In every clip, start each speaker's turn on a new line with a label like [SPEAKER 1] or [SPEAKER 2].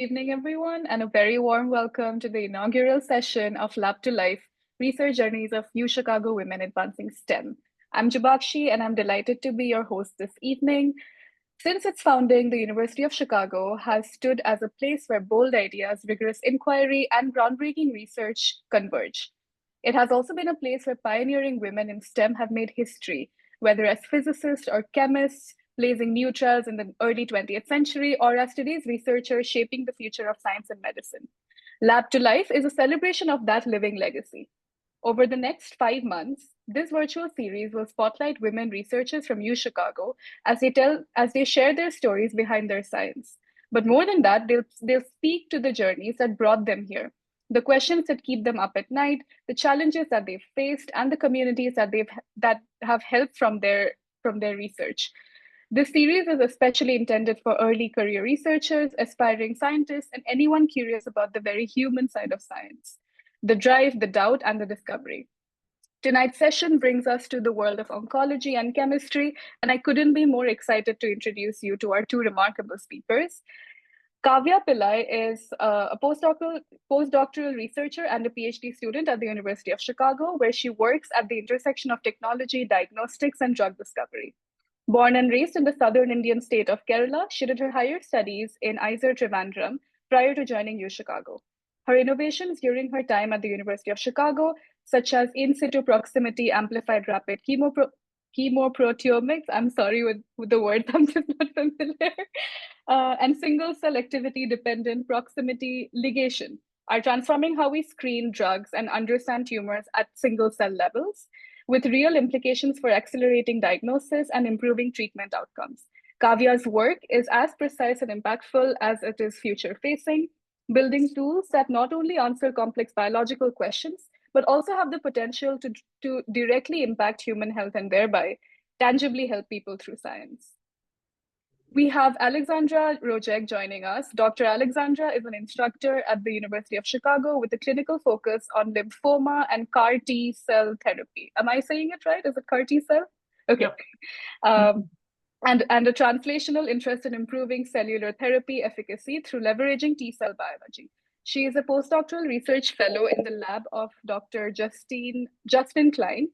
[SPEAKER 1] Evening, everyone, and a very warm welcome to the inaugural session of Lab to Life Research Journeys of UChicago Women Advancing STEM. I'm Jubakshi, and I'm delighted to be your host this evening. Since its founding, the University of Chicago has stood as a place where bold ideas, rigorous inquiry, and groundbreaking research converge. It has also been a place where pioneering women in STEM have made history, whether as physicists or chemists, blazing new trails in the early 20th century, or as today's researchers shaping the future of science and medicine. Lab to Life is a celebration of that living legacy. Over the next 5 months, this virtual series will spotlight women researchers from UChicago as they share their stories behind their science. But more than that, they'll speak to the journeys that brought them here, the questions that keep them up at night, the challenges that they've faced, and the communities that have helped from their research. This series is especially intended for early career researchers, aspiring scientists, and anyone curious about the very human side of science, the drive, the doubt, and the discovery. Tonight's session brings us to the world of oncology and chemistry, and I couldn't be more excited to introduce you to our two remarkable speakers. Kavya Pillai is a postdoctoral researcher and a PhD student at the University of Chicago, where she works at the intersection of technology, diagnostics, and drug discovery. Born and raised in the southern Indian state of Kerala, she did her higher studies in ISER Trivandrum prior to joining UChicago. Her innovations during her time at the University of Chicago, such as in situ proximity amplified rapid chemoproteomics, I'm sorry with the words, I'm just not familiar, and single cell activity dependent proximity ligation are transforming how we screen drugs and understand tumors at single cell levels, with real implications for accelerating diagnosis and improving treatment outcomes. Kavya's work is as precise and impactful as it is future facing, building tools that not only answer complex biological questions, but also have the potential to directly impact human health and thereby tangibly help people through science. We have Alexandra Rojak joining us. Dr. Alexandra is an instructor at the University of Chicago with a clinical focus on lymphoma and CAR T cell therapy. Am I saying it right? Is it CAR T cell? Okay.
[SPEAKER 2] Yep.
[SPEAKER 1] And a translational interest in improving cellular therapy efficacy through leveraging T cell biology. She is a postdoctoral research fellow in the lab of Dr. Justin Klein,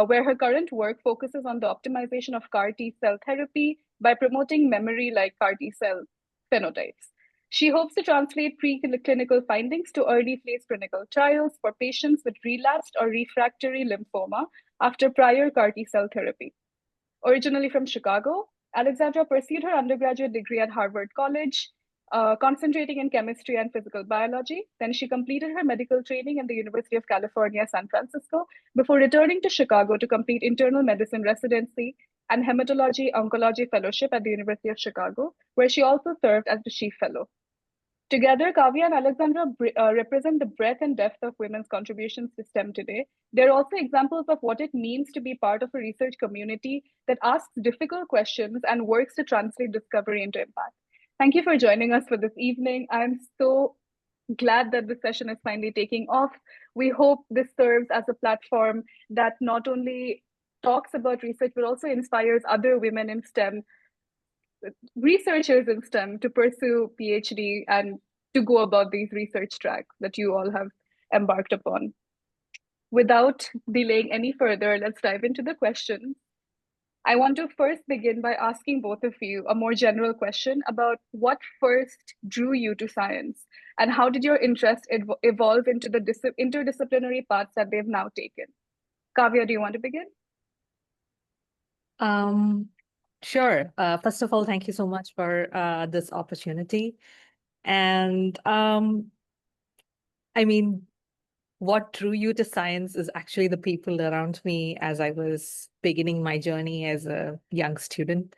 [SPEAKER 1] where her current work focuses on the optimization of CAR T cell therapy by promoting memory-like CAR T cell phenotypes. She hopes to translate preclinical findings to early phase clinical trials for patients with relapsed or refractory lymphoma after prior CAR T cell therapy. Originally from Chicago, Alexandra pursued her undergraduate degree at Harvard College, concentrating in chemistry and physical biology. Then she completed her medical training at the University of California, San Francisco, before returning to Chicago to complete internal medicine residency and hematology oncology fellowship at the University of Chicago, where she also served as the chief fellow. Together, Kavya and Alexandra represent the breadth and depth of women's contributions to STEM today. They're also examples of what it means to be part of a research community that asks difficult questions and works to translate discovery into impact. Thank you for joining us for this evening. I'm so glad that the session is finally taking off. We hope this serves as a platform that not only talks about research, but also inspires other women in STEM, researchers in STEM, to pursue PhD and to go about these research tracks that you all have embarked upon. Without delaying any further, let's dive into the questions. I want to first begin by asking both of you a more general question about what first drew you to science and how did your interest evolve into the interdisciplinary paths that they've now taken? Kavya, do you want to begin?
[SPEAKER 2] Sure. First of all, thank you so much for this opportunity. And I mean, what drew you to science is actually the people around me as I was beginning my journey as a young student.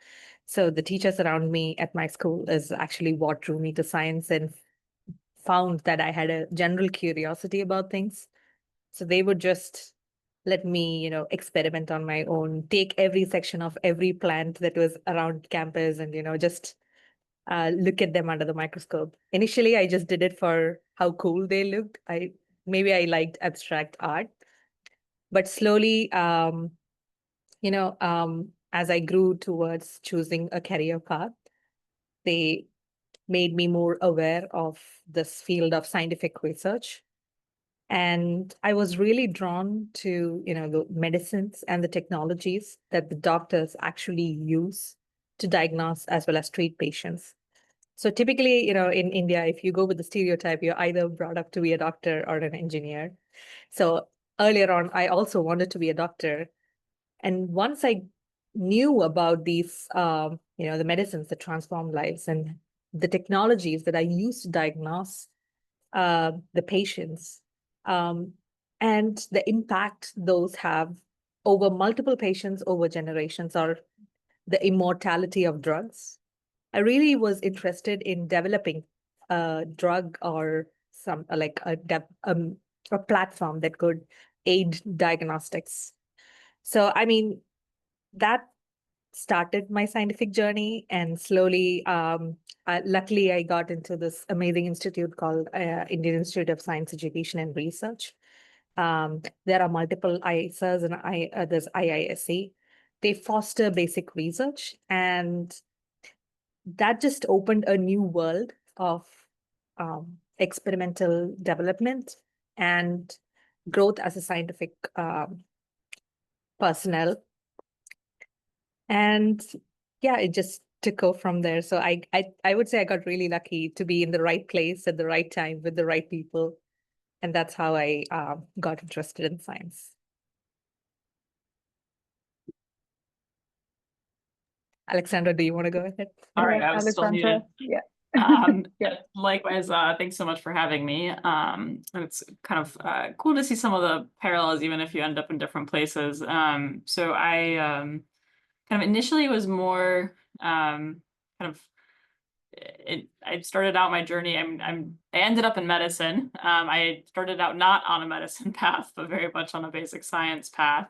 [SPEAKER 2] So the teachers around me at my school is actually what drew me to science and found that I had a general curiosity about things. So they would just let me, experiment on my own, take every section of every plant that was around campus and, just look at them under the microscope. Initially, I just did it for how cool they looked. Maybe I liked abstract art, but slowly, as I grew towards choosing a career path, they made me more aware of this field of scientific research. And I was really drawn to, the medicines and the technologies that the doctors actually use to diagnose as well as treat patients. So typically, in India, if you go with the stereotype, you're either brought up to be a doctor or an engineer. So earlier on, I also wanted to be a doctor. And once I knew about these, the medicines that transform lives and the technologies that I use to diagnose the patients, um, and the impact those have over multiple patients, over generations, or the immortality of drugs, I really was interested in developing a drug or some like a platform that could aid diagnostics. So, I mean, that started my scientific journey, and slowly, luckily, I got into this amazing institute called Indian Institute of Science Education and Research. There are multiple IISers and there's IISc. They foster basic research, and that just opened a new world of experimental development and growth as a scientific personnel. And yeah, it just took off from there. So I would say I got really lucky to be in the right place at the right time with the right people. And that's how I got interested in science. Alexandra, do you want to go ahead?
[SPEAKER 3] All right, I was still muted.
[SPEAKER 1] Yeah.
[SPEAKER 3] Yeah. Likewise, thanks so much for having me. And it's kind of cool to see some of the parallels, even if you end up in different places. So I kind of initially was more I started out my journey. I ended up in medicine. I started out not on a medicine path, but very much on a basic science path.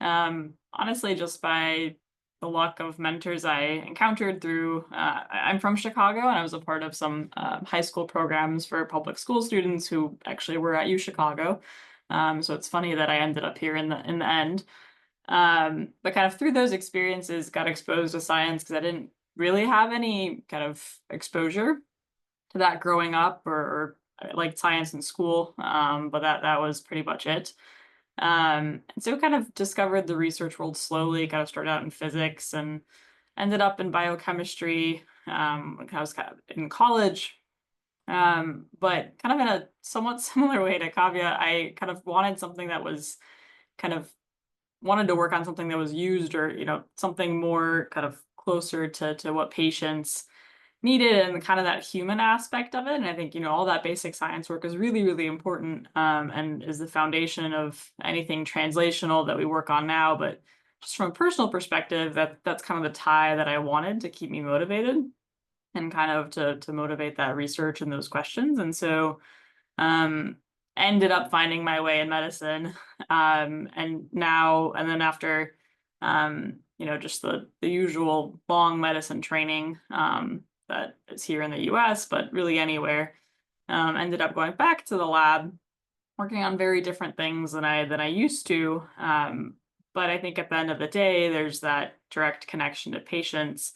[SPEAKER 3] Honestly, just by the luck of mentors I encountered through, I'm from Chicago, and I was a part of some high school programs for public school students who actually were at UChicago. So it's funny that I ended up here in the end. But kind of through those experiences, got exposed to science because I didn't really have any kind of exposure to that growing up, or I liked science in school, but that was pretty much it. And so kind of discovered the research world slowly, kind of started out in physics and ended up in biochemistry when I was kind of in college. But kind of in a somewhat similar way to Kavya, I kind of wanted something that was wanted to work on something that was used, or, something more kind of closer to what patients needed and kind of that human aspect of it. And I think, all that basic science work is really, really important, and is the foundation of anything translational that we work on now. But just from a personal perspective, that's kind of the tie that I wanted to keep me motivated and kind of to motivate that research and those questions. And so ended up finding my way in medicine, and then after just the usual long medicine training that is here in the US, but really anywhere. Ended up going back to the lab, working on very different things than I used to. But I think at the end of the day, there's that direct connection to patients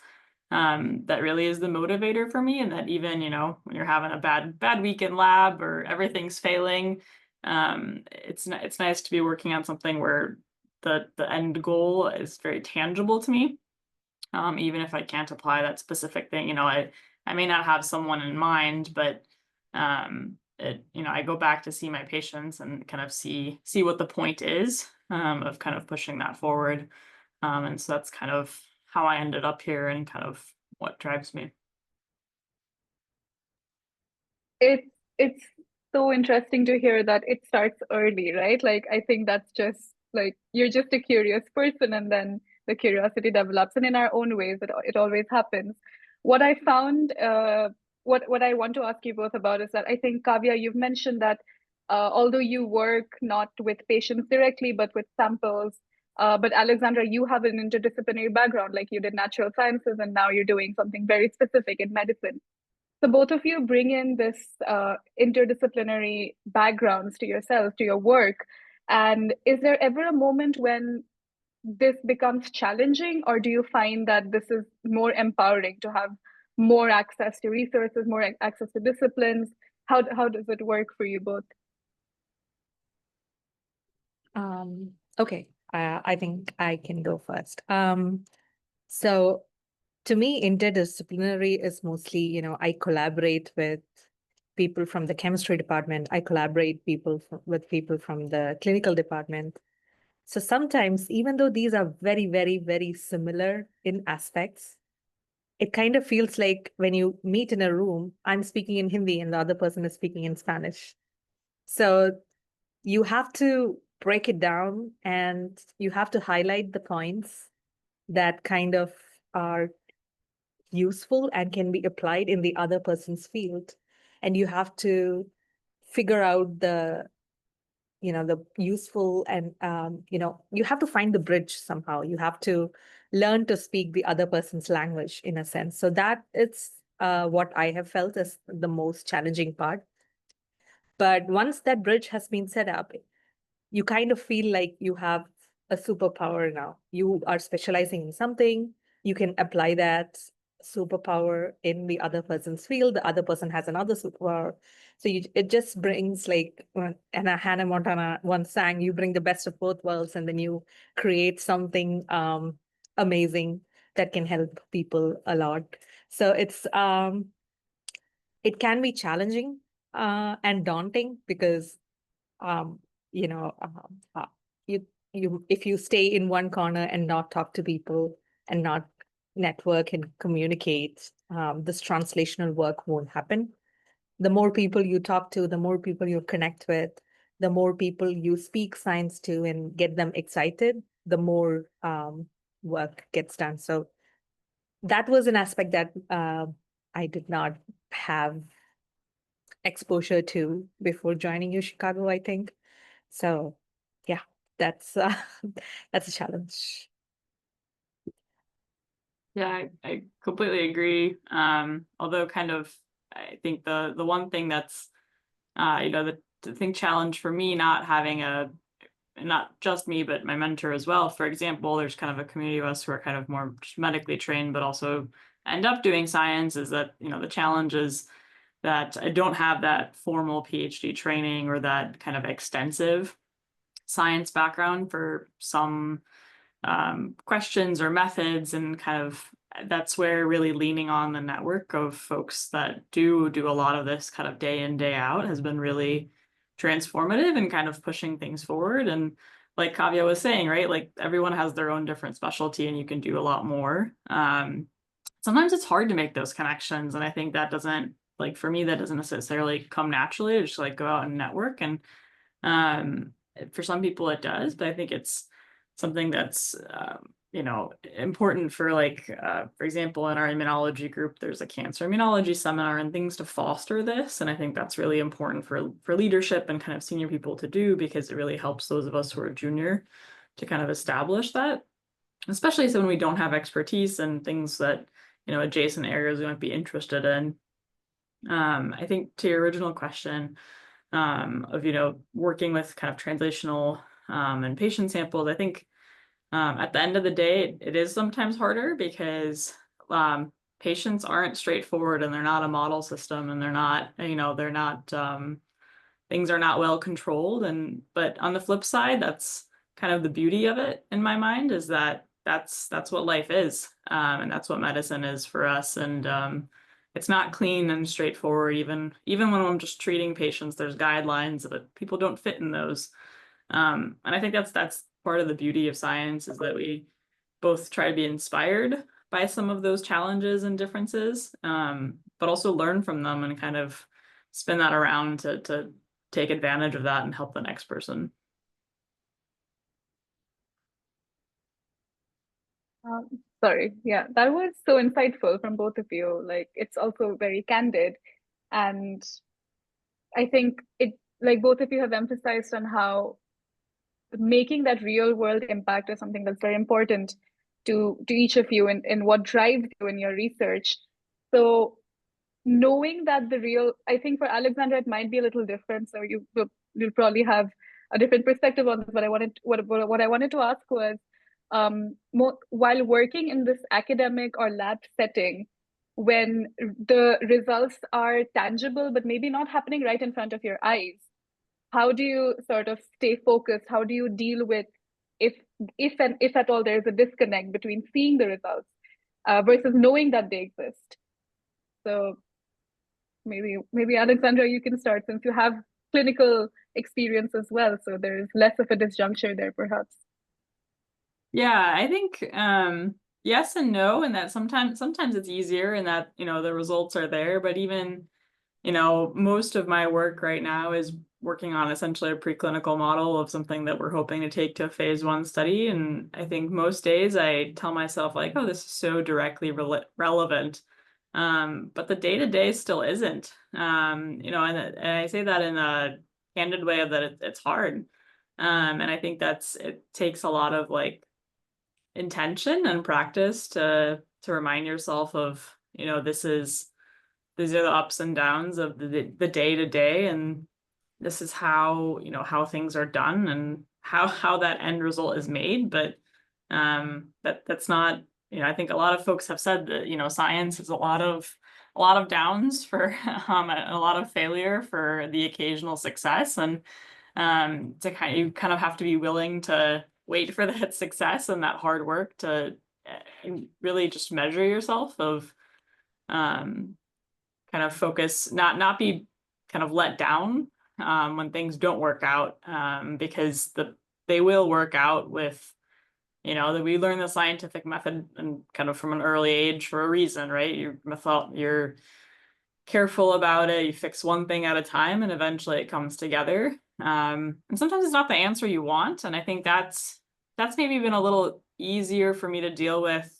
[SPEAKER 3] that really is the motivator for me. And that even, when you're having a bad week in lab or everything's failing, it's nice to be working on something where the end goal is very tangible to me. Even if I can't apply that specific thing, I may not have someone in mind, but I go back to see my patients and kind of see what the point is of kind of pushing that forward. And so that's kind of how I ended up here and kind of what drives me.
[SPEAKER 1] It's so interesting to hear that it starts early, right? Like, I think that's just like you're just a curious person, and then the curiosity develops, and in our own ways, it always happens. What I found, what I want to ask you both about is that I think, Kavya, you've mentioned that although you work not with patients directly, but with samples, but Alexandra, you have an interdisciplinary background, like you did natural sciences, and now you're doing something very specific in medicine. So both of you bring in this interdisciplinary backgrounds to yourself, to your work. And is there ever a moment when this becomes challenging, or do you find that this is more empowering to have more access to resources, more access to disciplines? How does it work for you both?
[SPEAKER 2] Okay, I think I can go first. So to me, interdisciplinary is mostly, I collaborate with people from the chemistry department. I collaborate with people from the clinical department. So sometimes, even though these are very, very, very similar in aspects, it kind of feels like when you meet in a room, I'm speaking in Hindi and the other person is speaking in Spanish. So you have to break it down and you have to highlight the points that kind of are useful and can be applied in the other person's field. And you have to figure out the useful and, you have to find the bridge somehow. You have to learn to speak the other person's language in a sense. So that it's what I have felt is the most challenging part. But once that bridge has been set up, you kind of feel like you have a superpower now. You are specializing in something, you can apply that superpower in the other person's field, the other person has another superpower. So it just brings like, and Hannah Montana once sang, you bring the best of both worlds and then you create something amazing that can help people a lot. So it can be challenging and daunting because um, you know, if you stay in one corner and not talk to people and not network and communicate, this translational work won't happen. The more people you talk to, the more people you connect with, the more people you speak science to and get them excited, the more work gets done. So that was an aspect that I did not have exposure to before joining UChicago, I think. So yeah, that's that's a challenge.
[SPEAKER 3] Yeah, I completely agree. Although kind of, I think the one thing that's, the thing challenge for me, not having not just me, but my mentor as well. For example, there's kind of a community of us who are kind of more medically trained, but also end up doing science, is that, the challenge is that I don't have that formal PhD training or that kind of extensive science background for some questions or methods, and kind of that's where really leaning on the network of folks that do a lot of this kind of day in, day out has been really transformative and kind of pushing things forward. And like Kavya was saying, right, like everyone has their own different specialty and you can do a lot more. Sometimes it's hard to make those connections, and I think that doesn't, like, for me, that doesn't necessarily come naturally to just like go out and network. And for some people it does, but I think it's something that's important for, like, for example, in our immunology group, there's a cancer immunology seminar and things to foster this. And I think that's really important for leadership and kind of senior people to do, because it really helps those of us who are junior to kind of establish that, especially so when we don't have expertise and things that, adjacent areas we might be interested in. I think to your original question, of, working with kind of translational and patient samples, I think at the end of the day, it is sometimes harder because patients aren't straightforward, and they're not a model system, and they're not, things are not well controlled. But on the flip side, that's kind of the beauty of it in my mind, is that that's what life is, and that's what medicine is for us. And it's not clean and straightforward. Even when I'm just treating patients, there's guidelines, but people don't fit in those. And I think that's part of the beauty of science, is that we both try to be inspired by some of those challenges and differences, but also learn from them and kind of spin that around to take advantage of that and help the next person.
[SPEAKER 1] Sorry, yeah, that was so insightful from both of you. Like, it's also very candid, and I think it, like, both of you have emphasized on how making that real world impact is something that's very important to each of you in what drives you in your research. So knowing that I think for Alexandra it might be a little different, so you'll probably have a different perspective on this. But what I wanted to ask was, while working in this academic or lab setting, when the results are tangible, but maybe not happening right in front of your eyes? How do you sort of stay focused? How do you deal with if if at all there's a disconnect between seeing the results versus knowing that they exist? So maybe Alexandra, you can start since you have clinical experience as well. So there's less of a disjuncture there, perhaps.
[SPEAKER 3] Yeah, I think yes and no, and that sometimes it's easier and that, you know, the results are there, but even, you know, most of my work right now is working on essentially a preclinical model of something that we're hoping to take to a phase 1 study. And I think most days I tell myself like, oh, this is so directly relevant. But the day-to-day still isn't. You know, and I say that in a candid way of that it's hard. And I think it takes a lot of like intention and practice to remind yourself of, you know, these are the ups and downs of the day to day, and this is how, you know, how things are done and how that end result is made. But that's not, you know, I think a lot of folks have said that, you know, science is a lot of downs for a lot of failure for the occasional success, and you kind of have to be willing to wait for that success and that hard work to really just measure yourself of kind of focus, not be kind of let down when things don't work out, because they will work out with, you know, that we learn the scientific method and kind of from an early age for a reason, right? You're careful about it. You fix one thing at a time, and eventually it comes together. And sometimes it's not the answer you want, and I think that's maybe been a little easier for me to deal with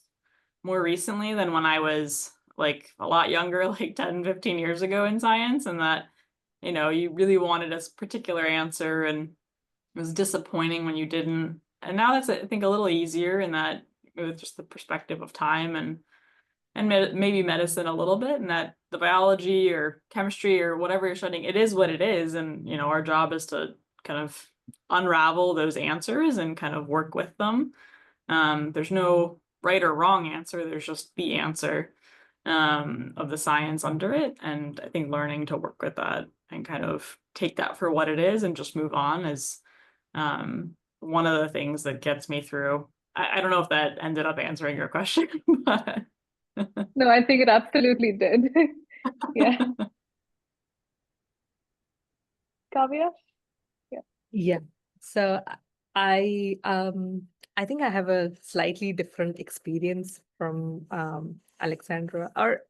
[SPEAKER 3] more recently than when I was like a lot younger, like 10, 15 years ago in science, and that, you know, you really wanted a particular answer and it was disappointing when you didn't. And now that's, I think, a little easier in that with just the perspective of time and maybe medicine a little bit, and that the biology or chemistry or whatever you're studying, it is what it is. And, you know, our job is to kind of unravel those answers and kind of work with them. There's no right or wrong answer. There's just the answer of the science under it. And I think learning to work with that and kind of take that for what it is and just move on is one of the things that gets me through. I don't know if that ended up answering your question, but
[SPEAKER 1] No, I think it absolutely did. Yeah. Kavya?
[SPEAKER 2] Yeah. So I think I have a slightly different experience from Alexandra, or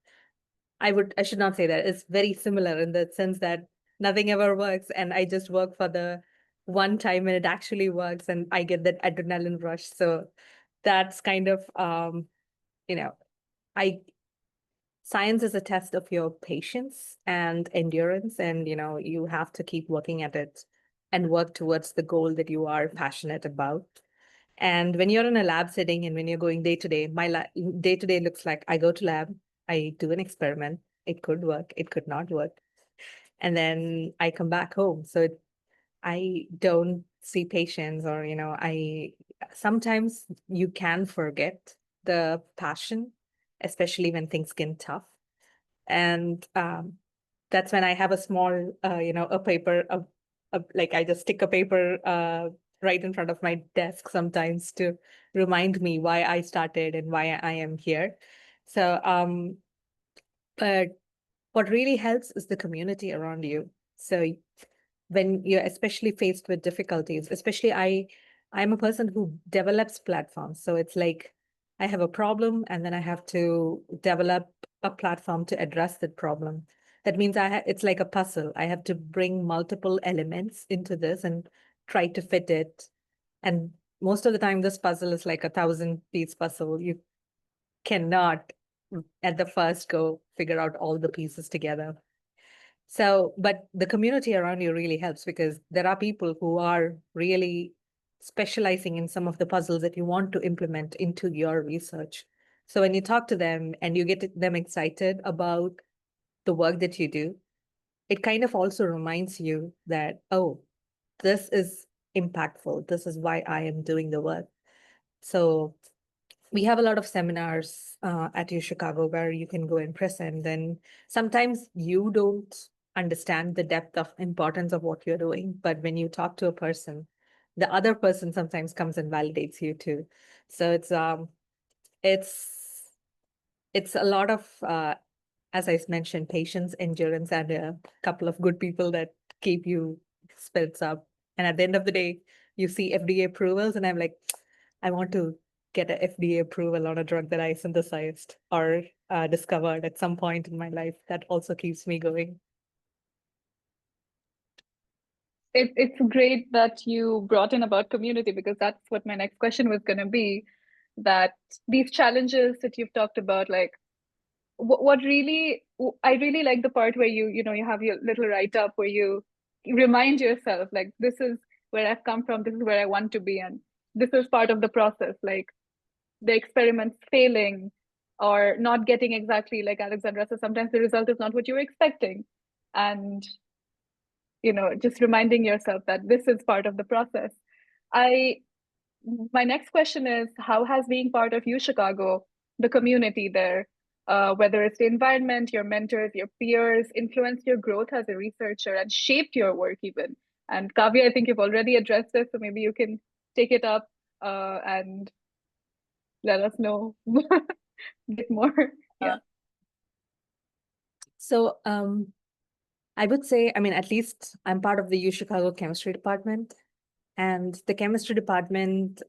[SPEAKER 2] I should not say that. It's very similar in the sense that nothing ever works, and I just work for the one time and it actually works, and I get that adrenaline rush. So that's kind of you know, I science is a test of your patience and endurance, and you know, you have to keep working at it and work towards the goal that you are passionate about. And when you're in a lab setting and when you're going day to day, my day to day looks like I go to lab, I do an experiment, it could work, it could not work, and then I come back home. So I don't see patients, or you know, I sometimes you can forget the passion, especially when things get tough. And that's when I have a small, you know, a paper, like I just stick a paper right in front of my desk sometimes to remind me why I started and why I am here. So, but what really helps is the community around you. So when you're especially faced with difficulties, especially I'm a person who develops platforms. So it's like I have a problem and then I have to develop a platform to address that problem. That means it's like a puzzle. I have to bring multiple elements into this and try to fit it. And most of the time, this puzzle is like 1,000-piece puzzle. You cannot at the first go figure out all the pieces together. So, but the community around you really helps because there are people who are really specializing in some of the puzzles that you want to implement into your research. So when you talk to them and you get them excited about the work that you do, it kind of also reminds you that, oh, this is impactful. This is why I am doing the work. So we have a lot of seminars at UChicago where you can go and present. Then sometimes you don't understand the depth of importance of what you're doing, but when you talk to a person, the other person sometimes comes and validates you too. So it's it's a lot of as I mentioned, patience, endurance, and a couple of good people that keep you spirits up. And at the end of the day, you see FDA approvals, and I'm like, I want to get a FDA approval on a drug that I synthesized or discovered at some point in my life. That also keeps me going.
[SPEAKER 1] It's great that you brought in about community, because that's what my next question was going to be, that these challenges that you've talked about, like what really, I really like the part where you have your little write-up where you remind yourself, like, this is where I've come from, this is where I want to be, and this is part of the process, like the experiments failing or not getting exactly like Alexandra says, sometimes the result is not what you were expecting. And just reminding yourself that this is part of the process. My next question is, how has being part of UChicago, the community there, whether it's the environment, your mentors, your peers, influenced your growth as a researcher and shaped your work even? And Kavya, I think you've already addressed this, so maybe you can take it up and let us know a bit more. Yeah.
[SPEAKER 2] So I would say, I mean, at least I'm part of the UChicago chemistry department. And the chemistry department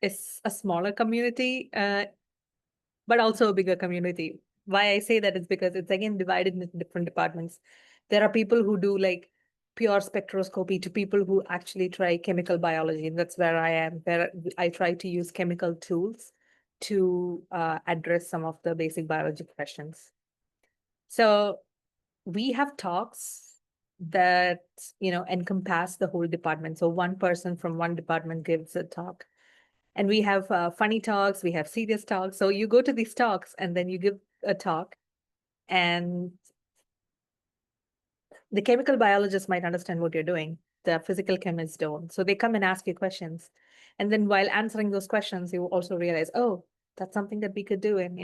[SPEAKER 2] is a smaller community, but also a bigger community. Why I say that is because it's again divided into different departments. There are people who do like pure spectroscopy to people who actually try chemical biology. And that's where I am, where I try to use chemical tools to address some of the basic biology questions. So we have talks that encompass the whole department. So one person from one department gives a talk, and we have funny talks, we have serious talks. So you go to these talks and then you give a talk, and the chemical biologists might understand what you're doing, the physical chemists don't. So they come and ask you questions, and then while answering those questions you also realize, oh, that's something that we could do. And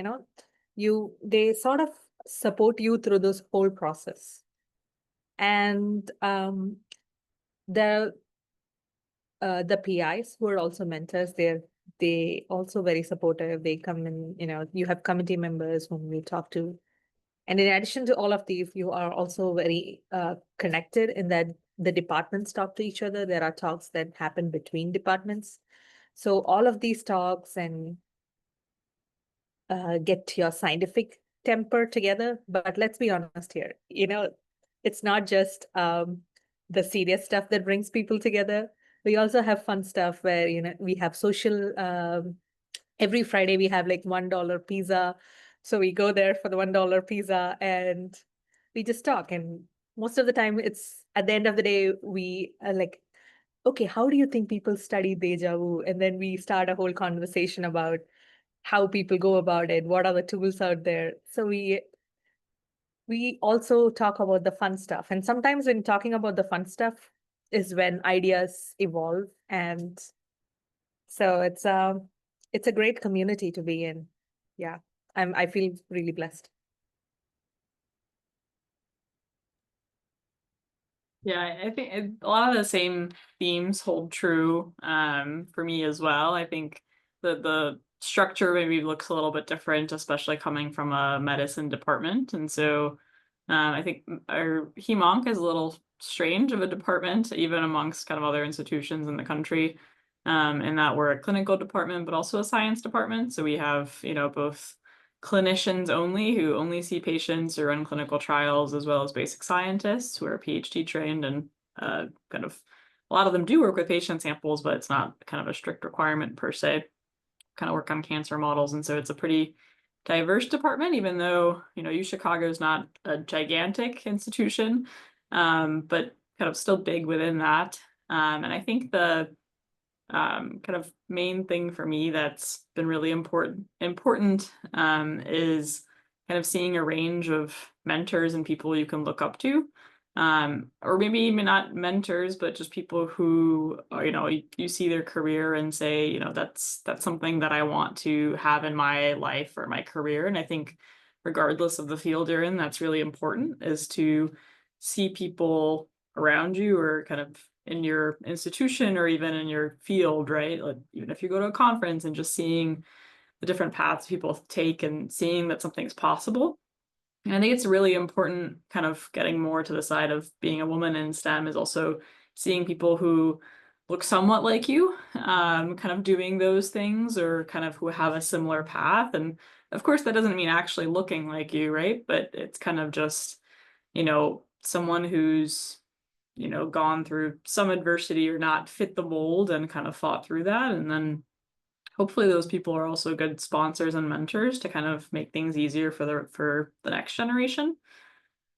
[SPEAKER 2] they sort of support you through this whole process. And the PIs who are also mentors, they also very supportive. They come in, you have committee members whom you talk to. And in addition to all of these, you are also very connected in that the departments talk to each other. There are talks that happen between departments. So all of these talks and get your scientific temper together. But let's be honest here, it's not just the serious stuff that brings people together. We also have fun stuff where, we have social, every Friday we have like $1 pizza. So we go there for the $1 pizza and we just talk. And most of the time it's at the end of the day, we are like, okay, how do you think people study deja vu? And then we start a whole conversation about how people go about it, what are the tools out there. So we also talk about the fun stuff. And sometimes when talking about the fun stuff is when ideas evolve. And so it's a great community to be in. Yeah, I feel really blessed.
[SPEAKER 3] Yeah, I think a lot of the same themes hold true for me as well. I think the structure maybe looks a little bit different, especially coming from a medicine department. And so I think our HEMONC is a little strange of a department, even amongst kind of other institutions in the country, in that we're a clinical department, but also a science department. So we have, both clinicians only who only see patients or run clinical trials, as well as basic scientists who are PhD trained and kind of a lot of them do work with patient samples, but it's not kind of a strict requirement per se, kind of work on cancer models. And so it's a pretty diverse department, even though, UChicago is not a gigantic institution, but kind of still big within that. And I think the kind of main thing for me that's been really important is kind of seeing a range of mentors and people you can look up to. or maybe even not mentors, but just people who, you see their career and say, that's something that I want to have in my life or my career. And I think regardless of the field you're in, that's really important, is to see people around you or kind of in your institution or even in your field, right? Like, even if you go to a conference and just seeing the different paths people take and seeing that something's possible. And I think it's really important, kind of getting more to the side of being a woman in STEM, is also seeing people who look somewhat like you, kind of doing those things, or kind of who have a similar path. And of course, that doesn't mean actually looking like you, right? But it's kind of just, someone who's, gone through some adversity or not fit the mold and kind of fought through that. And then hopefully those people are also good sponsors and mentors to kind of make things easier for the next generation.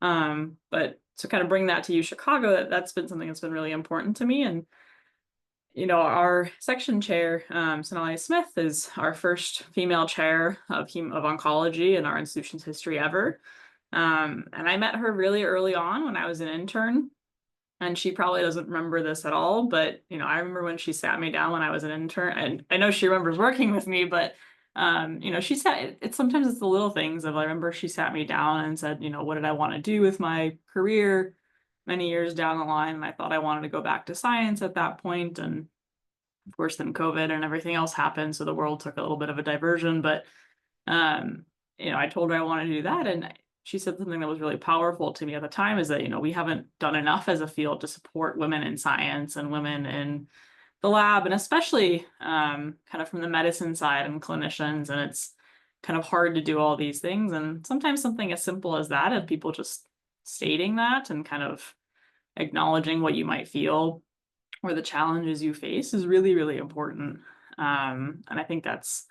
[SPEAKER 3] But to kind of bring that to UChicago, that's been something that's been really important to me. And our section chair, Sonali Smith, is our first female chair of oncology in our institution's history ever. And I met her really early on when I was an intern. And she probably doesn't remember this at all, but I remember when she sat me down when I was an intern, and I know she remembers working with me, but she said sometimes it's the little things of, I remember she sat me down and said, what did I want to do with my career many years down the line? And I thought I wanted to go back to science at that point. And of course, then COVID and everything else happened, so the world took a little bit of a diversion. But I told her I wanted to do that, and she said something that was really powerful to me at the time, is that, we haven't done enough as a field to support women in science and women in the lab, and especially kind of from the medicine side and clinicians. And it's kind of hard to do all these things. And sometimes something as simple as that, of people just stating that and kind of acknowledging what you might feel or the challenges you face, is really, really important. And I think that's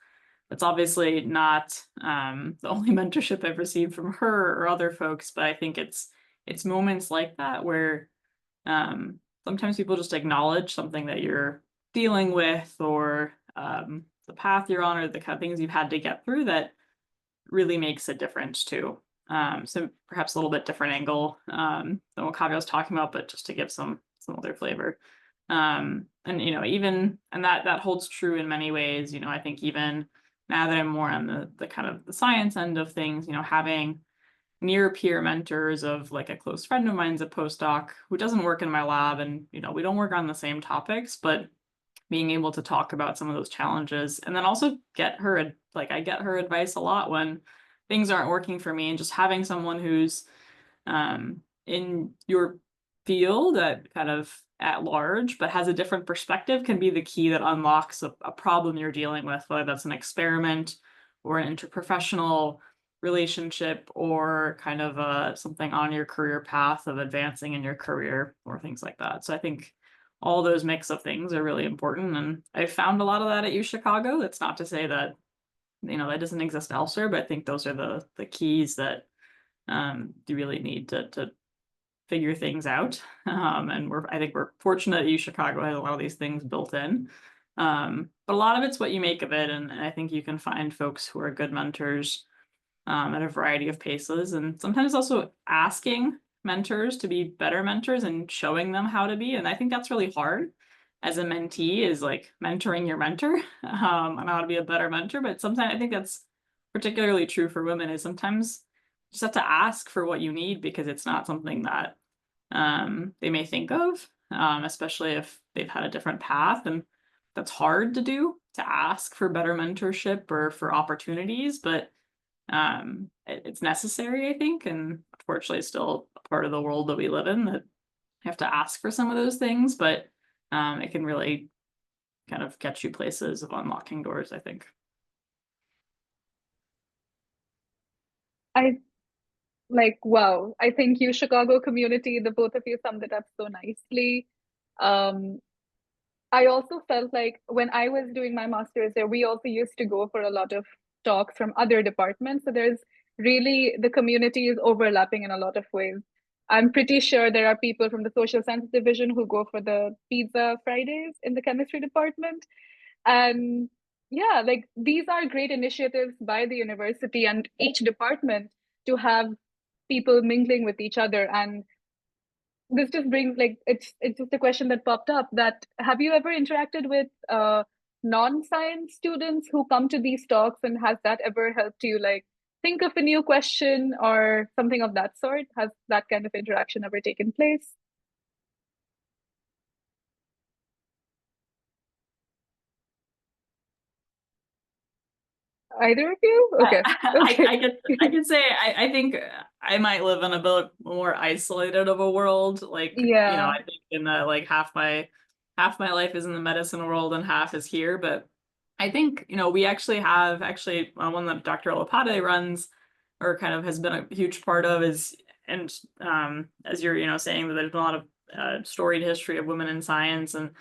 [SPEAKER 3] obviously not the only mentorship I've received from her or other folks, but I think it's moments like that where sometimes people just acknowledge something that you're dealing with, or the path you're on, or the kind of things you've had to get through, that really makes a difference too. So perhaps a little bit different angle than what Kavya was talking about, but just to give some other flavor. And even, and that holds true in many ways. I think even now that I'm more on the kind of the science end of things, having near peer mentors, of like a close friend of mine's a postdoc who doesn't work in my lab, and we don't work on the same topics, but being able to talk about some of those challenges, and then also get her, I get her advice a lot when things aren't working for me, and just having someone who's in your field at kind of at large, but has a different perspective, can be the key that unlocks a problem you're dealing with, whether that's an experiment or an interprofessional relationship, or kind of something on your career path of advancing in your career, or things like that. So I think all those mix of things are really important. And I found a lot of that at UChicago. That's not to say that, that doesn't exist elsewhere, but I think those are the keys that you really need to figure things out. And I think we're fortunate that UChicago has a lot of these things built in. But a lot of it's what you make of it. And I think you can find folks who are good mentors at a variety of paces. And sometimes also asking mentors to be better mentors and showing them how to be. And I think that's really hard as a mentee, is like mentoring your mentor on how to be a better mentor. But sometimes I think that's particularly true for women, is sometimes you just have to ask for what you need, because it's not something that they may think of, especially if they've had a different path. And that's hard to do, to ask for better mentorship or for opportunities, but it's necessary, I think. And unfortunately, it's still a part of the world that we live in, that you have to ask for some of those things, but it can really kind of get you places of unlocking doors, I think.
[SPEAKER 1] Wow, I think UChicago community, the both of you summed it up so nicely. I also felt like when I was doing my master's there, we also used to go for a lot of talks from other departments. So there's really, the community is overlapping in a lot of ways. I'm pretty sure there are people from the social sciences division who go for the pizza Fridays in the chemistry department. And yeah, like these are great initiatives by the university and each department to have people mingling with each other. And this just brings like it's just a question that popped up, that have you ever interacted with non-science students who come to these talks, and has that ever helped you like think of a new question or something of that sort? Has that kind of interaction ever taken place? Either of you? Okay. Okay.
[SPEAKER 3] I can say I think I might live in a bit more isolated of a world. Like,
[SPEAKER 1] Yeah.
[SPEAKER 3] I think in the like half my life is in the medicine world and half is here. But I think, we actually have one that Dr. Olopade runs, or kind of has been a huge part of, is, and as you're, saying, that there's been a lot of storied history of women in science. And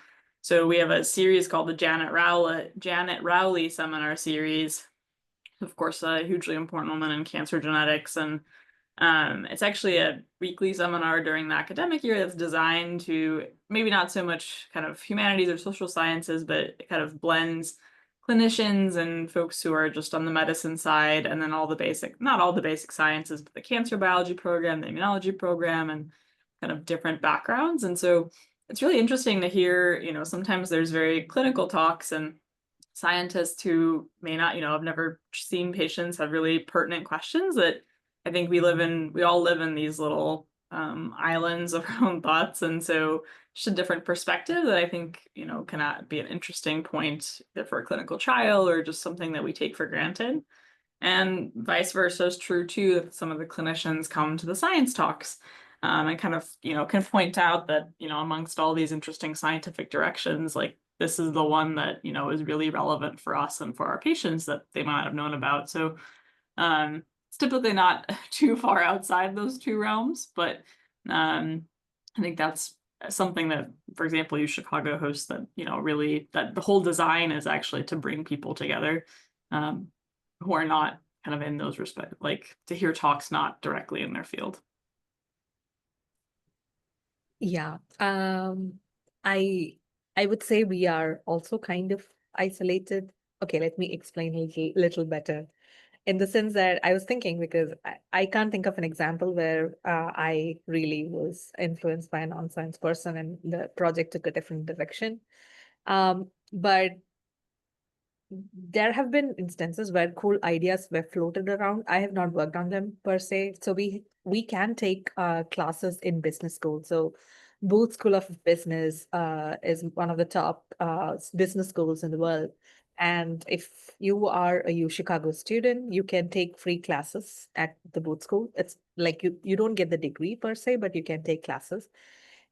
[SPEAKER 3] so we have a series called the Janet Rowley Seminar Series, of course, a hugely important woman in cancer genetics. And it's actually a weekly seminar during the academic year that's designed to maybe not so much kind of humanities or social sciences, but it kind of blends clinicians and folks who are just on the medicine side, and then not all the basic sciences, but the cancer biology program, the immunology program, and kind of different backgrounds. And so it's really interesting to hear, sometimes there's very clinical talks, and scientists who may not, have never seen patients have really pertinent questions that I think we all live in these little islands of our own thoughts. And so just a different perspective that I think, can be an interesting point for a clinical trial, or just something that we take for granted. And vice versa is true too, that some of the clinicians come to the science talks and kind of, can point out that, amongst all these interesting scientific directions, like this is the one that, is really relevant for us and for our patients that they might have known about. So it's typically not too far outside those two realms, but I think that's something that, for example, UChicago hosts, that, really, that the whole design is actually to bring people together who are not kind of in those respects, like to hear talks not directly in their field.
[SPEAKER 2] Yeah. I would say we are also kind of isolated. Okay, let me explain a little better. In the sense that I was thinking, because I can't think of an example where I really was influenced by a non-science person and the project took a different direction. But there have been instances where cool ideas were floated around. I have not worked on them per se. So we can take classes in business school. So Booth School of Business is one of the top business schools in the world. And if you are a UChicago student, you can take free classes at the Booth School. It's like you don't get the degree per se, but you can take classes.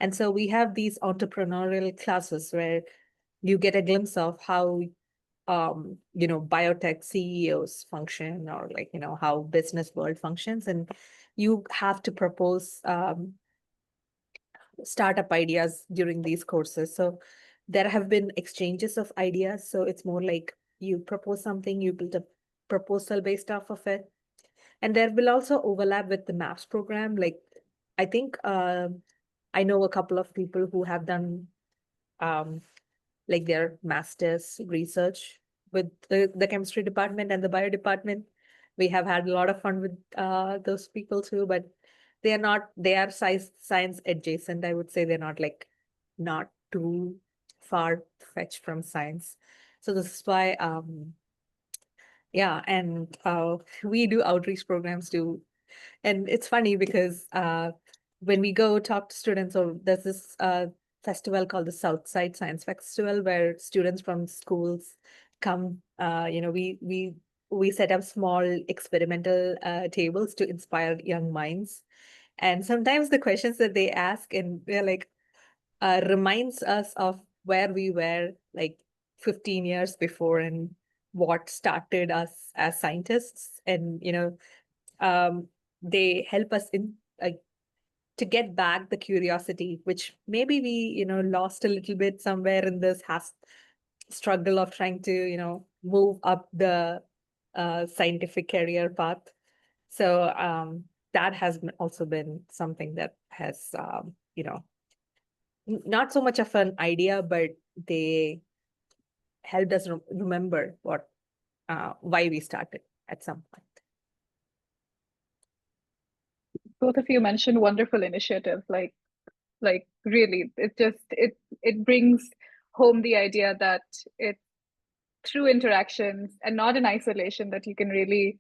[SPEAKER 2] And so we have these entrepreneurial classes where you get a glimpse of how biotech CEOs function, or like, how business world functions. And you have to propose startup ideas during these courses. So there have been exchanges of ideas. So it's more like you propose something, you build a proposal based off of it. And there will also overlap with the MAPS program. Like, I think I know a couple of people who have done like their master's research with the chemistry department and the bio department. We have had a lot of fun with those people too, but they are science adjacent. I would say they're not too far fetched from science. So this is why, yeah, and we do outreach programs too. And it's funny because when we go talk to students, or there's this festival called the Southside Science Festival, where students from schools come. We set up small experimental tables to inspire young minds. And sometimes the questions that they ask, and they're like, reminds us of where we were like 15 years before, and what started us as scientists. And they help us in to get back the curiosity, which maybe we lost a little bit somewhere in this struggle of trying to move up the scientific career path. So that has also been something that has not so much of an idea, but they helped us remember why we started at some point.
[SPEAKER 1] Both of you mentioned wonderful initiatives like Like really, it brings home the idea that it's through interactions and not in isolation that you can really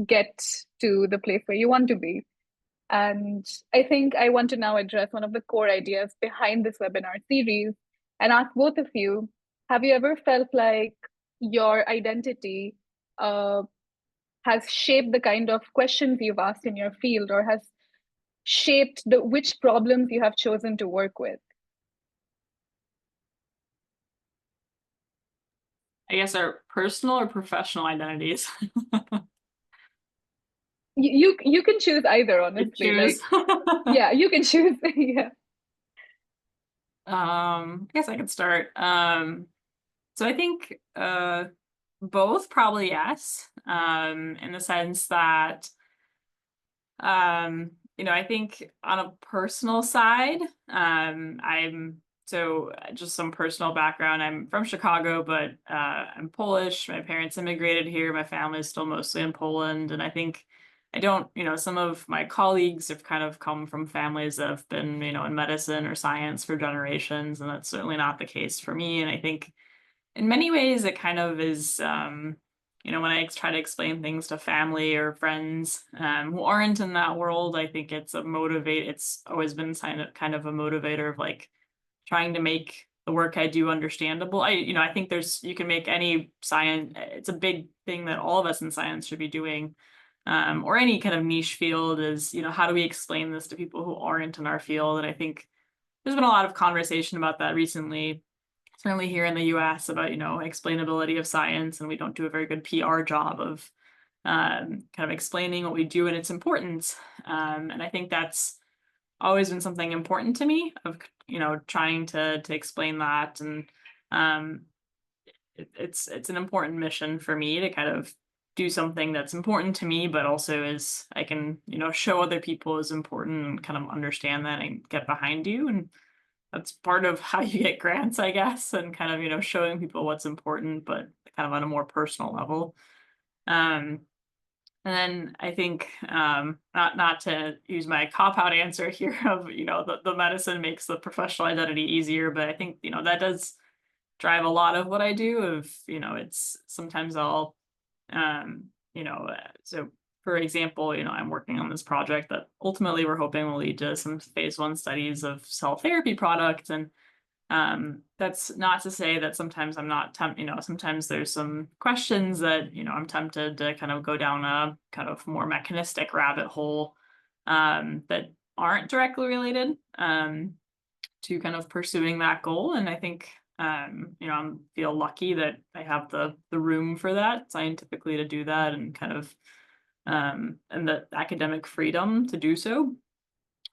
[SPEAKER 1] get to the place where you want to be. And I think I want to now address one of the core ideas behind this webinar series and ask both of you, have you ever felt like your identity has shaped the kind of questions you've asked in your field, or has shaped which problems you have chosen to work with?
[SPEAKER 3] I guess our personal or professional identities.
[SPEAKER 1] You can choose either, honestly.
[SPEAKER 3] Choose.
[SPEAKER 1] Like, yeah, you can choose. Yeah.
[SPEAKER 3] I guess I could start. So I think both probably yes. In the sense that I think on a personal side, just some personal background. I'm from Chicago, but I'm Polish. My parents immigrated here. My family is still mostly in Poland. And I think some of my colleagues have kind of come from families that have been, in medicine or science for generations. And that's certainly not the case for me. And I think in many ways it kind of is, when I try to explain things to family or friends who aren't in that world, I think it's always been kind of a motivator of like trying to make the work I do understandable. I think you can make any science, it's a big thing that all of us in science should be doing, or any kind of niche field is, how do we explain this to people who aren't in our field? And I think there's been a lot of conversation about that recently, certainly here in the US, about, explainability of science, and we don't do a very good PR job of kind of explaining what we do and its importance. And I think that's always been something important to me of, trying to explain that. And it's an important mission for me to kind of do something that's important to me, but also is I can, show other people is important and kind of understand that and get behind you. And that's part of how you get grants, I guess, and kind of, showing people what's important, but kind of on a more personal level. And then I think, not to use my cop-out answer here of, the medicine makes the professional identity easier, but I think, that does drive a lot of what I do of, it's sometimes I'll, so for example, I'm working on this project that ultimately we're hoping will lead to some phase 1 studies of cell therapy products. And that's not to say that sometimes I'm not sometimes there's some questions that, I'm tempted to kind of go down a kind of more mechanistic rabbit hole that aren't directly related to kind of pursuing that goal. And I think, I feel lucky that I have the room for that scientifically to do that, and kind of, and the academic freedom to do so.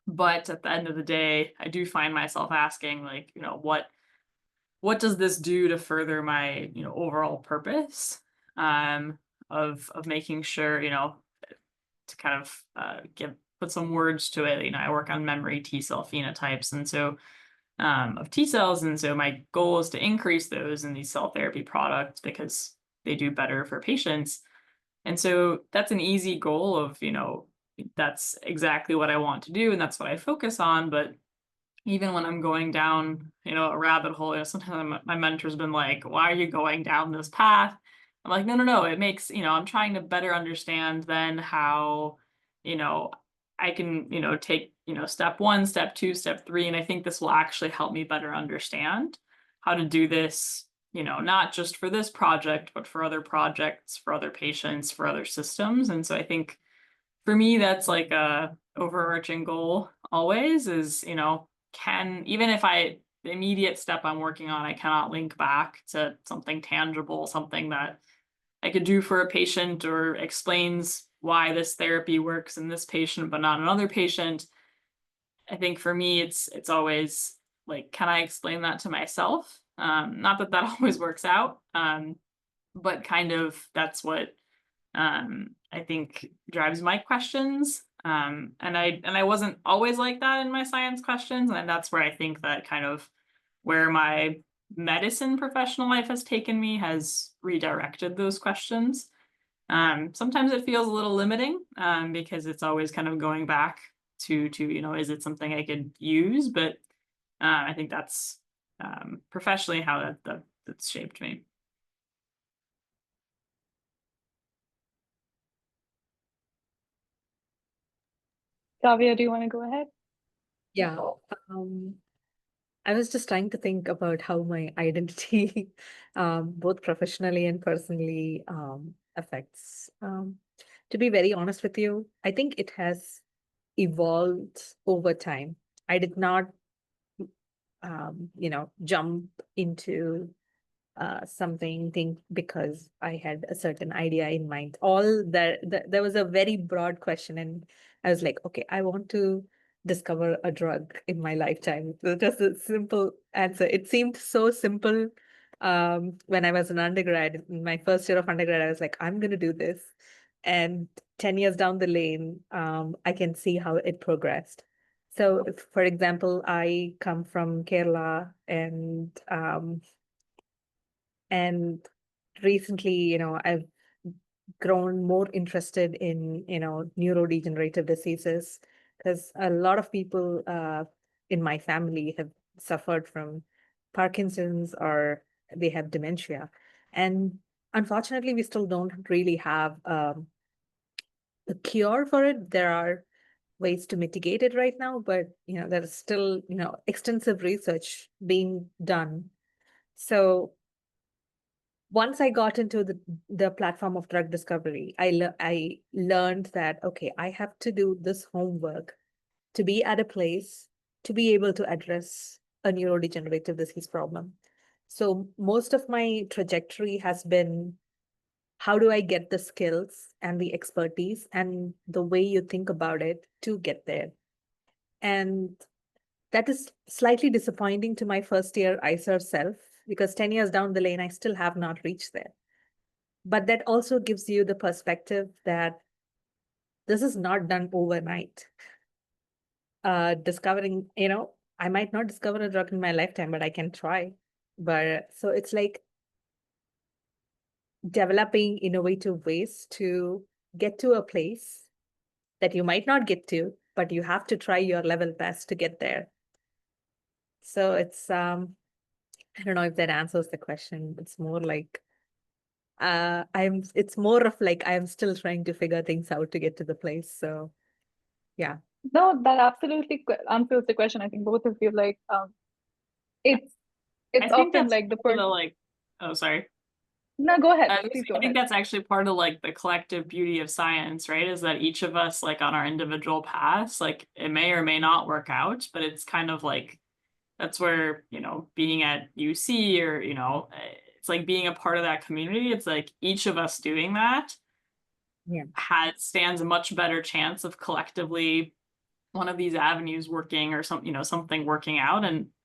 [SPEAKER 3] But at the end of the day, I do find myself asking, like, what does this do to further my, overall purpose of making sure, to kind of put some words to it. I work on memory T cell phenotypes, and so of T cells, and so my goal is to increase those in these cell therapy products because they do better for patients. And so that's an easy goal of, that's exactly what I want to do, and that's what I focus on. But even when I'm going down, a rabbit hole, sometimes my mentor's been like, why are you going down this path? I'm like, no, it makes, I'm trying to better understand then how, I can, take, step 1, step 2, step 3. And I think this will actually help me better understand how to do this, not just for this project, but for other projects, for other patients, for other systems. And so I think for me, that's like a overarching goal always is, even if the immediate step I'm working on, I cannot link back to something tangible, something that I could do for a patient or explains why this therapy works in this patient, but not another patient. I think for me, it's always like, can I explain that to myself? Not that always works out, but kind of that's what I think drives my questions. And I wasn't always like that in my science questions. And that's where I think that kind of where my medicine professional life has taken me has redirected those questions. Sometimes it feels a little limiting because it's always kind of going back to, is it something I could use? But I think that's professionally how that's shaped me.
[SPEAKER 1] Kavya, do you want to go ahead?
[SPEAKER 2] Yeah. I was just trying to think about how my identity, both professionally and personally, affects. To be very honest with you, I think it has evolved over time. I did not, jump into something think because I had a certain idea in mind. All that there was a very broad question, and I was like, okay, I want to discover a drug in my lifetime. So just a simple answer. It seemed so simple when I was an undergrad. In my first year of undergrad, I was like, I'm going to do this. And 10 years down the lane, I can see how it progressed. So, for example, I come from Kerala, and recently, I've grown more interested in, neurodegenerative diseases because a lot of people in my family have suffered from Parkinson's or they have dementia. And unfortunately, we still don't really have a cure for it. There are ways to mitigate it right now, but there's still, extensive research being done. So once I got into the platform of drug discovery, I learned that, okay, I have to do this homework to be at a place to be able to address a neurodegenerative disease problem. So most of my trajectory has been, how do I get the skills and the expertise and the way you think about it to get there? And that is slightly disappointing to my first year ICER self, because 10 years down the lane, I still have not reached there. But that also gives you the perspective that this is not done overnight. Discovering, I might not discover a drug in my lifetime, but I can try. But so it's like developing innovative ways to get to a place that you might not get to, but you have to try your level best to get there. So it's, I don't know if that answers the question. It's more like, it's more of like, I'm still trying to figure things out to get to the place. So yeah.
[SPEAKER 1] No, that absolutely answers the question. I think both of you like it's
[SPEAKER 3] I think
[SPEAKER 1] often
[SPEAKER 3] that's
[SPEAKER 1] like the
[SPEAKER 3] part of
[SPEAKER 1] person.
[SPEAKER 3] like, oh, sorry.
[SPEAKER 1] No, go ahead. Please go
[SPEAKER 3] I think
[SPEAKER 1] ahead.
[SPEAKER 3] that's actually part of like the collective beauty of science, right? Is that each of us, like on our individual paths, like it may or may not work out, but it's kind of like that's where, being at UC or, it's like being a part of that community. It's like each of us doing that
[SPEAKER 2] Yeah.
[SPEAKER 3] stands a much better chance of collectively one of these avenues working or something working out.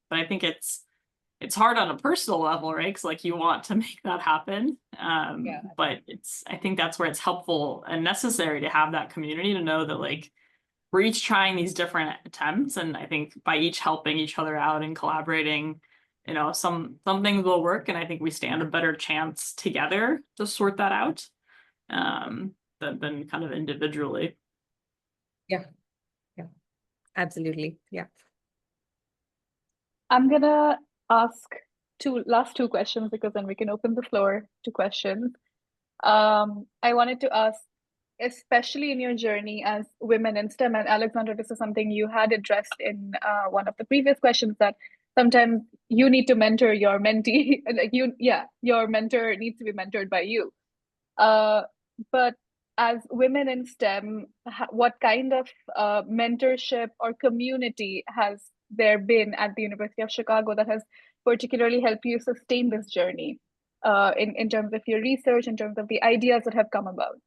[SPEAKER 3] But I think it's hard on a personal level, right? Because like you want to make that happen.
[SPEAKER 2] Yeah.
[SPEAKER 3] But I think that's where it's helpful and necessary to have that community to know that like we're each trying these different attempts. And I think by each helping each other out and collaborating, some things will work. And I think we stand a better chance together to sort that out than kind of individually.
[SPEAKER 2] Yeah. Yeah. Absolutely. Yeah.
[SPEAKER 1] I'm gonna ask last two questions because then we can open the floor to questions. I wanted to ask, especially in your journey as women in STEM, and Alexandra, this is something you had addressed in one of the previous questions, that sometimes you need to mentor your mentee, like your mentor needs to be mentored by you. But as women in STEM, what kind of mentorship or community has there been at the University of Chicago that has particularly helped you sustain this journey in terms of your research, in terms of the ideas that have come about?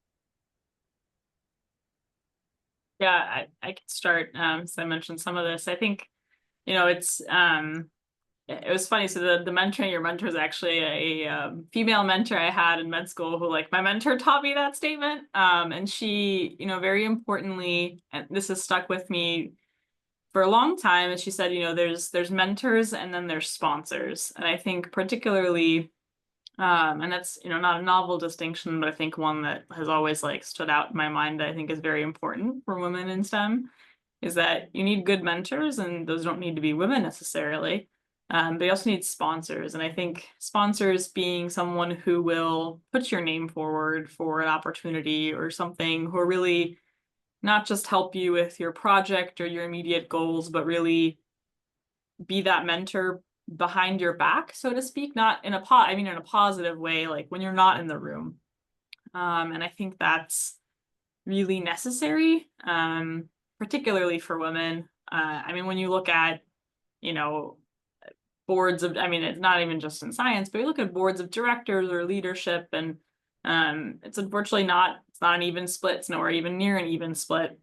[SPEAKER 3] Yeah, I can start. So I mentioned some of this. I think, it was funny. So the mentor, your mentor is actually a female mentor I had in med school who, like, my mentor taught me that statement. And she, very importantly, and this has stuck with me for a long time, and she said, there's mentors and then there's sponsors. And I think particularly, and that's, not a novel distinction, but I think one that has always like stood out in my mind that I think is very important for women in STEM is that you need good mentors, and those don't need to be women necessarily. But you also need sponsors. And I think sponsors being someone who will put your name forward for an opportunity or something, who are really not just help you with your project or your immediate goals, but really be that mentor behind your back, so to speak, not in a in a positive way, like when you're not in the room. And I think that's really necessary, particularly for women. I mean, when you look at, you know, boards of, I mean, it's not even just in science, but you look at boards of directors or leadership, and it's unfortunately it's not an even split. It's nowhere even near an even split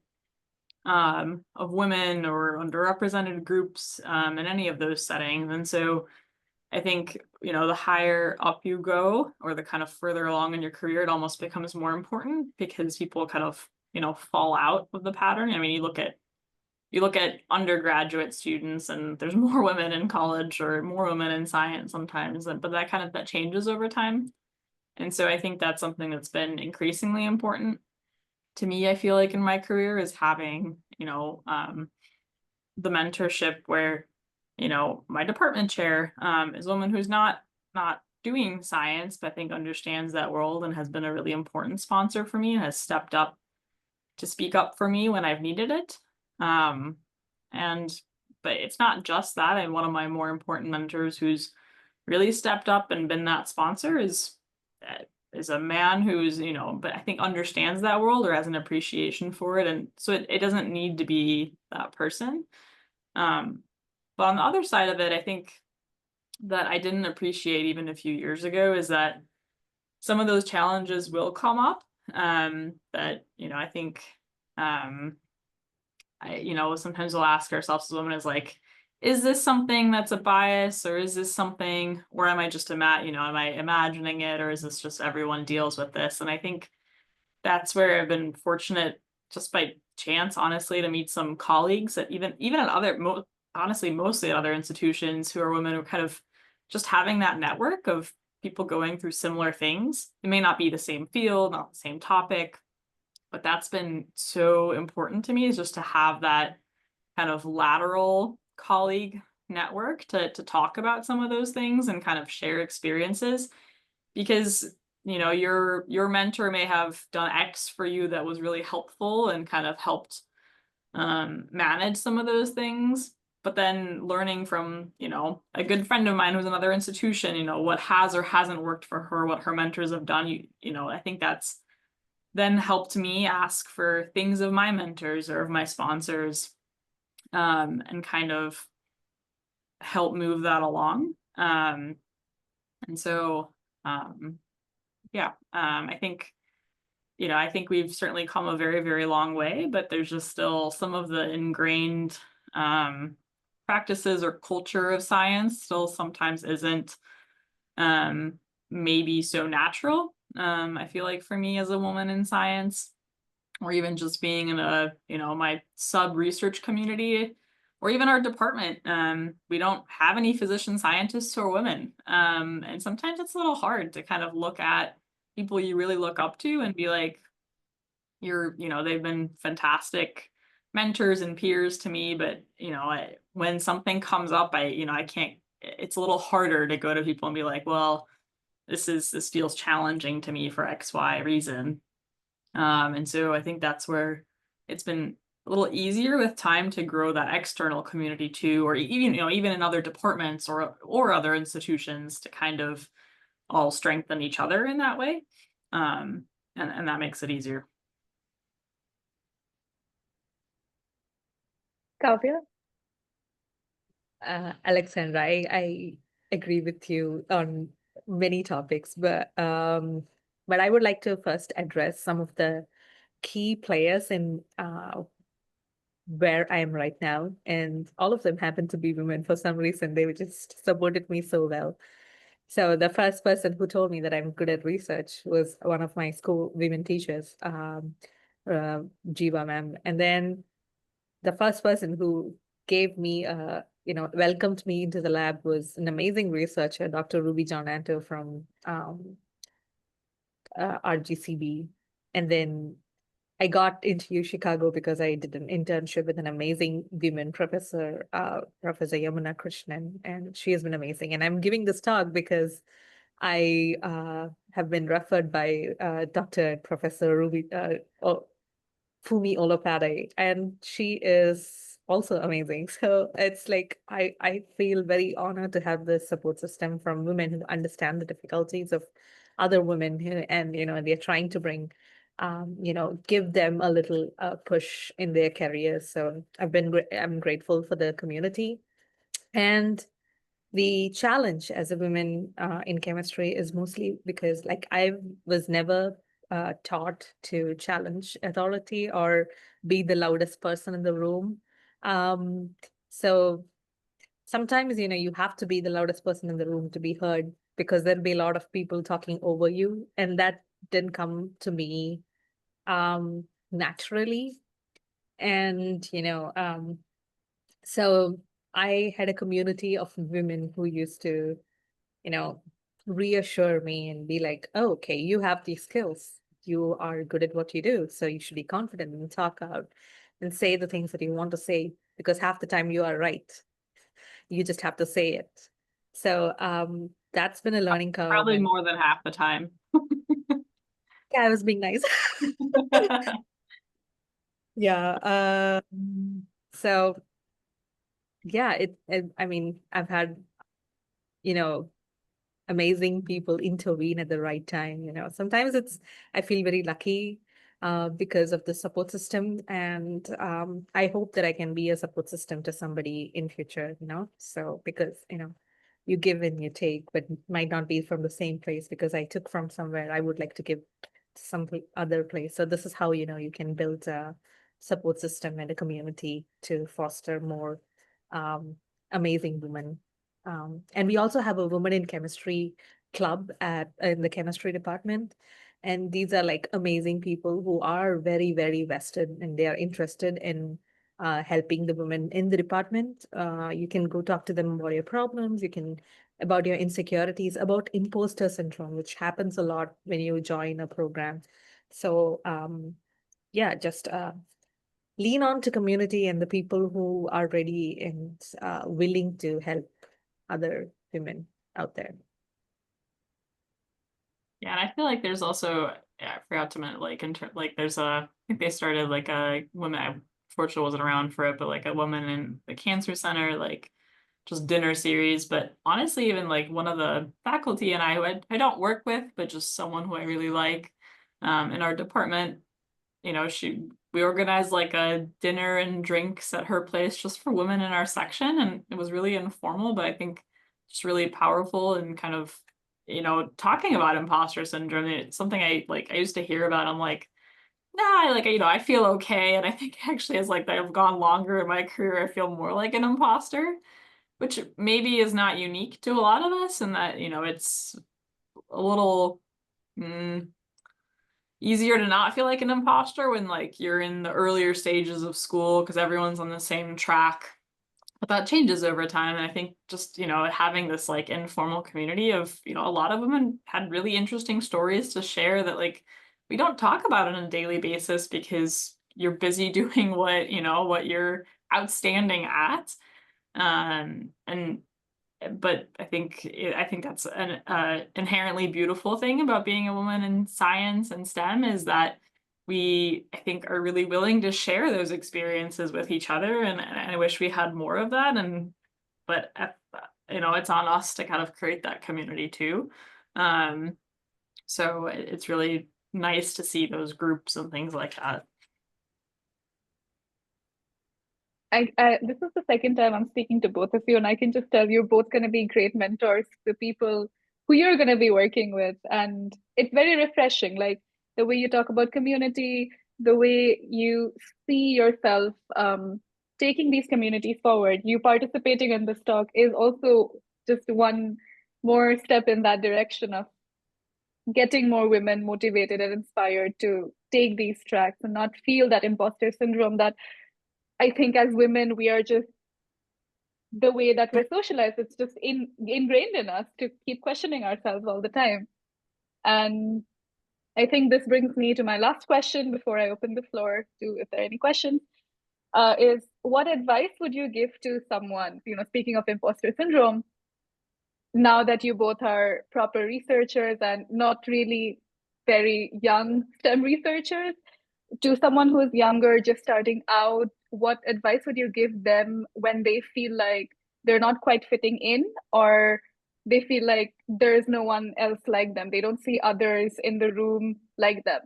[SPEAKER 3] of women or underrepresented groups in any of those settings. And so I think, you know, the higher up you go, or the kind of further along in your career, it almost becomes more important, because people kind of, you know, fall out of the pattern. I mean, you look at undergraduate students, and there's more women in college or more women in science sometimes, but that changes over time. And so I think that's something that's been increasingly important to me, I feel like, in my career, is having, you know, the mentorship where, you know, my department chair is a woman who's not doing science, but I think understands that world and has been a really important sponsor for me and has stepped up to speak up for me when I've needed it. But it's not just that. And one of my more important mentors who's really stepped up and been that sponsor is a man who's, you know, but I think understands that world or has an appreciation for it. And so it doesn't need to be that person. But on the other side of it, I think that I didn't appreciate even a few years ago is that some of those challenges will come up. That, you know, I think, you know, sometimes we'll ask ourselves as women is like, is this something that's a bias, or is this something, or am I just am I imagining it, or is this just everyone deals with this? And I think that's where I've been fortunate, just by chance, honestly, to meet some colleagues that even at other, honestly, mostly at other institutions, who are women, who are kind of just having that network of people going through similar things. It may not be the same field, not the same topic, but that's been so important to me, is just to have that kind of lateral colleague network to talk about some of those things and kind of share experiences. Because, you know, your mentor may have done X for you that was really helpful and kind of helped manage some of those things, but then learning from, you know, a good friend of mine who's another institution, you know, what has or hasn't worked for her, what her mentors have done, you know, I think that's then helped me ask for things of my mentors or of my sponsors, and kind of help move that along. And so, yeah, I think, you know, I think we've certainly come a very, very long way, but there's just still some of the ingrained practices or culture of science still sometimes isn't maybe so natural. I feel like for me as a woman in science, or even just being in a, you know, my sub-research community, or even our department, we don't have any physician scientists or women. And sometimes it's a little hard to kind of look at people you really look up to and be like, you know, they've been fantastic mentors and peers to me, but, you know, when something comes up, I can't, it's a little harder to go to people and be like, well, this feels challenging to me for X, Y reason. And so I think that's where it's been a little easier with time to grow that external community too, or even, you know, even in other departments or other institutions, to kind of all strengthen each other in that way. And that makes it easier.
[SPEAKER 1] Kavya?
[SPEAKER 2] Alexandra, I agree with you on many topics, but I would like to first address some of the key players in where I am right now. And all of them happen to be women for some reason. They just supported me so well. So the first person who told me that I'm good at research was one of my school women teachers, Jiva ma'am. And then the first person who gave me, welcomed me into the lab was an amazing researcher, Dr. Ruby John Anto from RGCB. And then I got into UChicago because I did an internship with an amazing women professor, Professor Yamuna Krishnan, and she has been amazing. And I'm giving this talk because I have been referred by Dr. Professor Fumi Olopade, and she is also amazing. So it's like I feel very honored to have this support system from women who understand the difficulties of other women who, and they're trying to bring give them a little push in their careers. So I'm grateful for the community. And the challenge as a woman in chemistry is mostly because, like, I was never taught to challenge authority or be the loudest person in the room. Um, so sometimes, you have to be the loudest person in the room to be heard, because there'll be a lot of people talking over you, and that didn't come to me naturally. And so I had a community of women who used to you know, reassure me and be like, oh, okay, you have these skills. You are good at what you do. So you should be confident and talk out and say the things that you want to say, because half the time you are right. You just have to say it. So that's been a learning curve.
[SPEAKER 3] Probably
[SPEAKER 2] And
[SPEAKER 3] more than half the time.
[SPEAKER 2] yeah, I was being nice. Yeah. So yeah, I mean, I've had, you know, amazing people intervene at the right time. Sometimes I feel very lucky because of the support system, and I hope that I can be a support system to somebody in future. So because you give and you take, but might not be from the same place, because I took from somewhere. I would like to give to some other place. So this is how you can build a support system and a community to foster more amazing women. And we also have a women in chemistry club in the chemistry department. And these are like amazing people who are very, very vested, and they are interested in helping the women in the department. You can go talk to them about your problems. You can about your insecurities, about imposter syndrome, which happens a lot when you join a program. So yeah, just lean on to community and the people who are ready and willing to help other women out there.
[SPEAKER 3] Yeah, and I feel like there's also, I forgot to mention, like, there's I think they started like a woman, I fortunately wasn't around for it, but like a woman in the cancer center, like just dinner series. But honestly, even like one of the faculty and I, who I don't work with, but just someone who I really like in our department, we organized like a dinner and drinks at her place just for women in our section. And it was really informal, but I think just really powerful, and kind of, talking about imposter syndrome. It's something I used to hear about. I'm like, nah, I feel okay. And I think actually as like I've gone longer in my career, I feel more like an imposter, which maybe is not unique to a lot of us, and that, it's a little easier to not feel like an imposter when like you're in the earlier stages of school because everyone's on the same track. But that changes over time. And I think just, having this like informal community of, a lot of women had really interesting stories to share that like we don't talk about on a daily basis because you're busy doing what you're outstanding at. But I think that's an inherently beautiful thing about being a woman in science and STEM, is that we, I think, are really willing to share those experiences with each other, and I wish we had more of that. But it's on us to kind of create that community too. So it's really nice to see those groups and things like that.
[SPEAKER 1] This is the second time I'm speaking to both of you, and I can just tell you're both going to be great mentors to people who you're going to be working with. And it's very refreshing, like the way you talk about community, the way you see yourself taking these communities forward. You participating in this talk is also just one more step in that direction of getting more women motivated and inspired to take these tracks and not feel that imposter syndrome that I think as women, we are just the way that we're socialized, it's just ingrained in us to keep questioning ourselves all the time. And I think this brings me to my last question before I open the floor to if there are any questions. Is what advice would you give to someone, speaking of imposter syndrome, now that you both are proper researchers and not really very young STEM researchers, to someone who's younger, just starting out, what advice would you give them when they feel like they're not quite fitting in, or they feel like there's no one else like them? They don't see others in the room like them.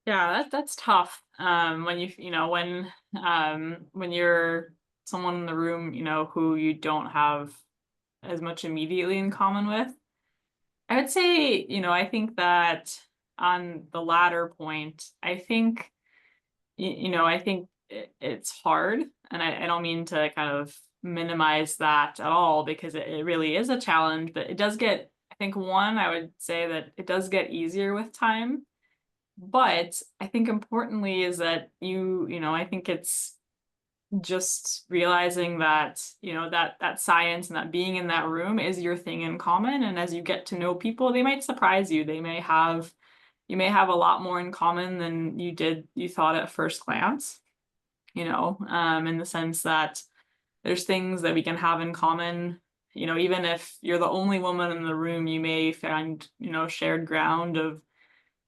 [SPEAKER 3] Yeah, that's tough. When when you're someone in the room, who you don't have as much immediately in common with. I would say, I think that on the latter point, I think, I think it's hard, and I don't mean to kind of minimize that at all, because it really is a challenge, but it does get, I think one, I would say that it does get easier with time. But I think importantly is that I think it's just realizing that, that science and that being in that room is your thing in common. And as you get to know people, they might surprise you. You may have a lot more in common than you thought at first glance, in the sense that there's things that we can have in common. Even if you're the only woman in the room, you may find, shared ground of,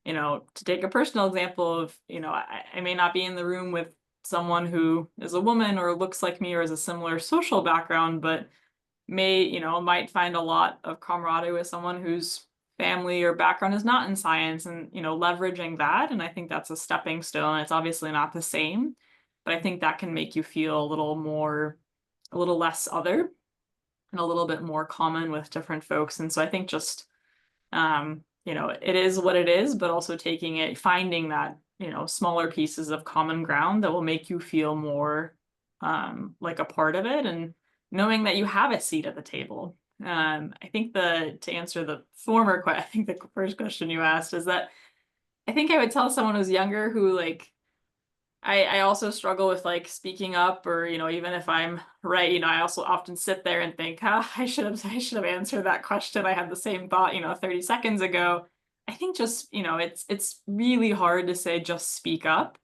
[SPEAKER 3] to take a personal example of, I may not be in the room with someone who is a woman or looks like me or has a similar social background, but might find a lot of camaraderie with someone whose family or background is not in science, and, leveraging that. And I think that's a stepping stone. It's obviously not the same, but I think that can make you feel a little less other and a little bit more common with different folks. And so I think just, it is what it is, but also finding that, smaller pieces of common ground that will make you feel more like a part of it, and knowing that you have a seat at the table. I think to answer the I think the first question you asked is that I think I would tell someone who's younger who I also struggle with speaking up, or, even if I'm right, I also often sit there and think, I should have answered that question. I had the same thought, 30 seconds ago. I think just, it's really hard to say, just speak up,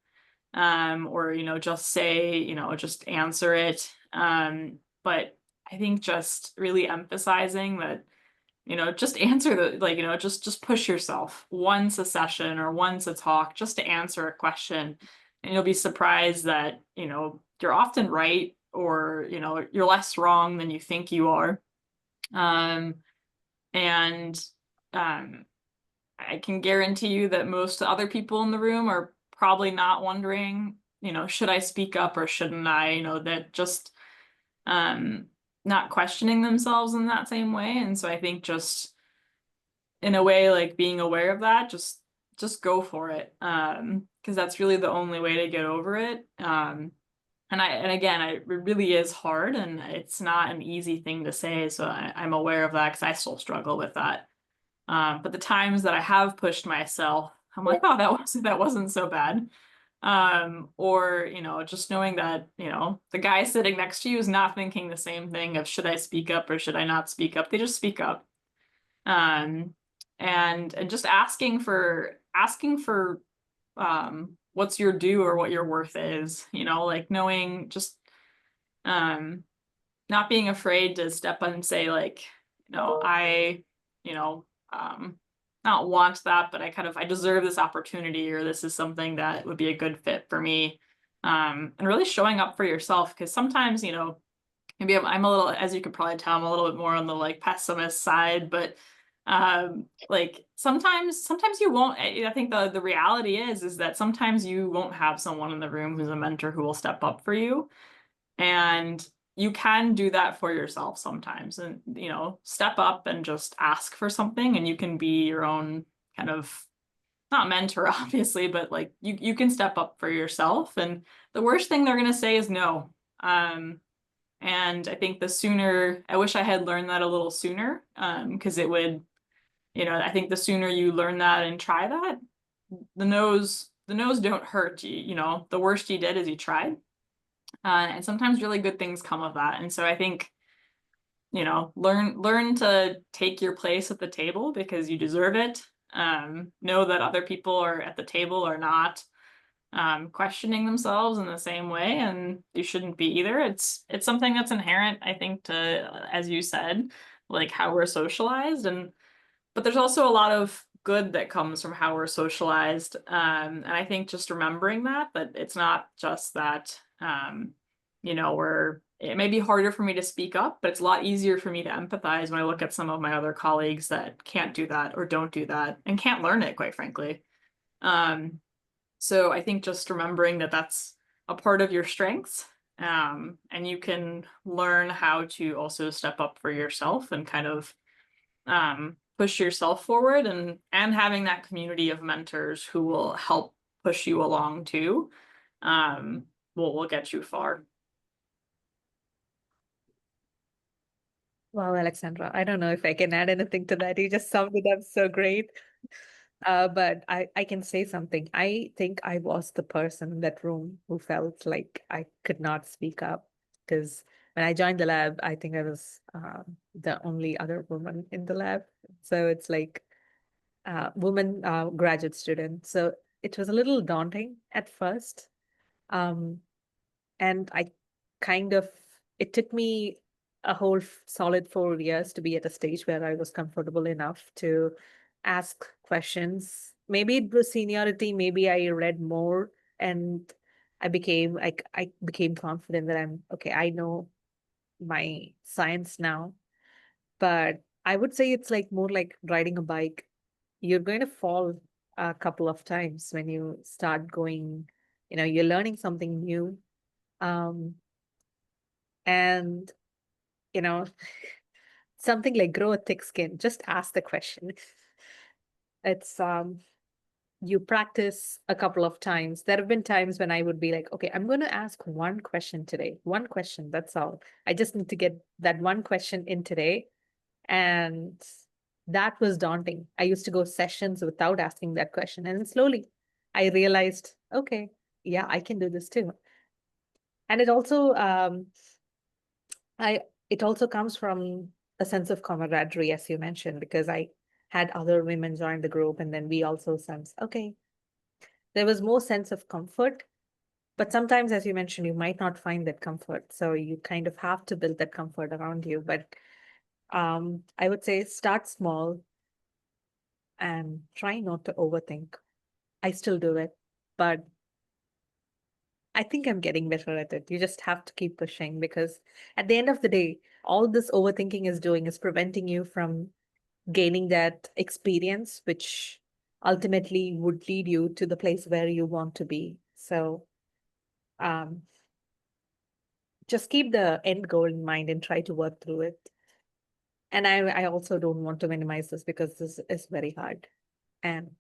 [SPEAKER 3] or, just say, just answer it. But I think just really emphasizing that, just answer just push yourself once a session or once a talk, just to answer a question. And you'll be surprised that, you're often right, or, you're less wrong than you think you are. And I can guarantee you that most other people in the room are probably not wondering, should I speak up or shouldn't I? That just not questioning themselves in that same way. And so I think just in a way, being aware of that, just go for it. Because that's really the only way to get over it. And again, it really is hard, and it's not an easy thing to say. So I'm aware of that, because I still struggle with that. But the times that I have pushed myself, I'm like, oh, that wasn't so bad. Or, just knowing that, the guy sitting next to you is not thinking the same thing of, should I speak up or should I not speak up? They just speak up. And just asking for what's your due or what your worth is, knowing, just not being afraid to step up and say, I not want that, but I deserve this opportunity, or this is something that would be a good fit for me. And really showing up for yourself, because sometimes, maybe I'm a little, as you could probably tell, I'm a little bit more on the pessimist side, but sometimes you won't. I think the reality is that sometimes you won't have someone in the room who's a mentor who will step up for you, and you can do that for yourself sometimes, and step up and just ask for something, and you can be your own kind of, not mentor obviously, but you can step up for yourself, and the worst thing they're going to say is no. And I think I wish I had learned that a little sooner, because it would, I think the sooner you learn that and try that, the no's don't hurt you. The worst you did is you tried. And sometimes really good things come of that. And so I think learn to take your place at the table because you deserve it. Know that other people are at the table are not questioning themselves in the same way, and you shouldn't be either. It's something that's inherent, I think, to, as you said, like how we're socialized, but there's also a lot of good that comes from how we're socialized. And I think just remembering that it's not just that, it may be harder for me to speak up, but it's a lot easier for me to empathize when I look at some of my other colleagues that can't do that or don't do that and can't learn it, quite frankly. So I think just remembering that that's a part of your strengths, and you can learn how to also step up for yourself and kind of push yourself forward, and having that community of mentors who will help push you along too, will get you far.
[SPEAKER 2] Well, Alexandra, I don't know if I can add anything to that. You just summed it up so great. But I can say something. I think I was the person in that room who felt like I could not speak up, because when I joined the lab, I think I was the only other woman in the lab. So it's like woman graduate student. So it was a little daunting at first. And I kind of, it took me a whole solid 4 years to be at a stage where I was comfortable enough to ask questions. Maybe it was seniority, maybe I read more, and I became confident that I'm okay, I know my science now. But I would say it's like more like riding a bike. You're going to fall a couple of times when you start going, you're learning something new. Um, and you know, something like grow a thick skin, just ask the question. It's you practice a couple of times. There have been times when I would be like, okay, I'm going to ask one question today. One question, that's all. I just need to get that one question in today. And that was daunting. I used to go sessions without asking that question. And then slowly I realized, okay, yeah, I can do this too. And it also it also comes from a sense of camaraderie, as you mentioned, because I had other women join the group, and then we also sense, okay, there was more sense of comfort. But sometimes, as you mentioned, you might not find that comfort. So you kind of have to build that comfort around you. But I would say start small and try not to overthink. I still do it, but I think I'm getting better at it. You just have to keep pushing, because at the end of the day, all this overthinking is doing is preventing you from gaining that experience, which ultimately would lead you to the place where you want to be. So um, just keep the end goal in mind and try to work through it. And I also don't want to minimize this, because this is very hard. And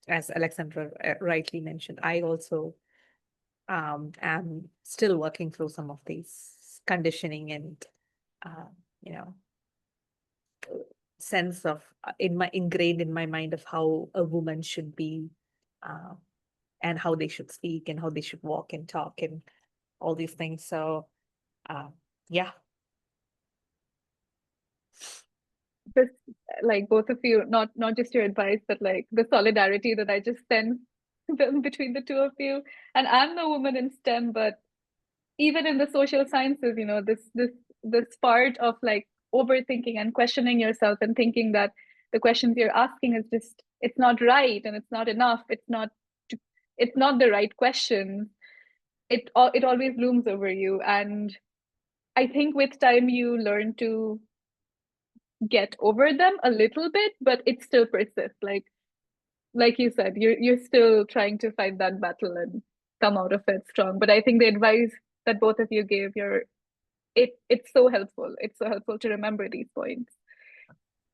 [SPEAKER 2] as Alexandra rightly mentioned, I also am still working through some of these conditioning and, you know, sense of ingrained in my mind of how a woman should be, and how they should speak and how they should walk and talk and all these things. So yeah.
[SPEAKER 1] This, like both of you, not just your advice, but like the solidarity that I just sense between the two of you. And I'm the woman in STEM, but even in the social sciences, this part of like overthinking and questioning yourself and thinking that the questions you're asking is just, it's not right and it's not enough, it's not the right question. It always looms over you, and I think with time you learn to get over them a little bit, but it still persists. Like you said, you're still trying to fight that battle and come out of it strong. But I think the advice that both of you gave, it's so helpful. It's so helpful to remember these points.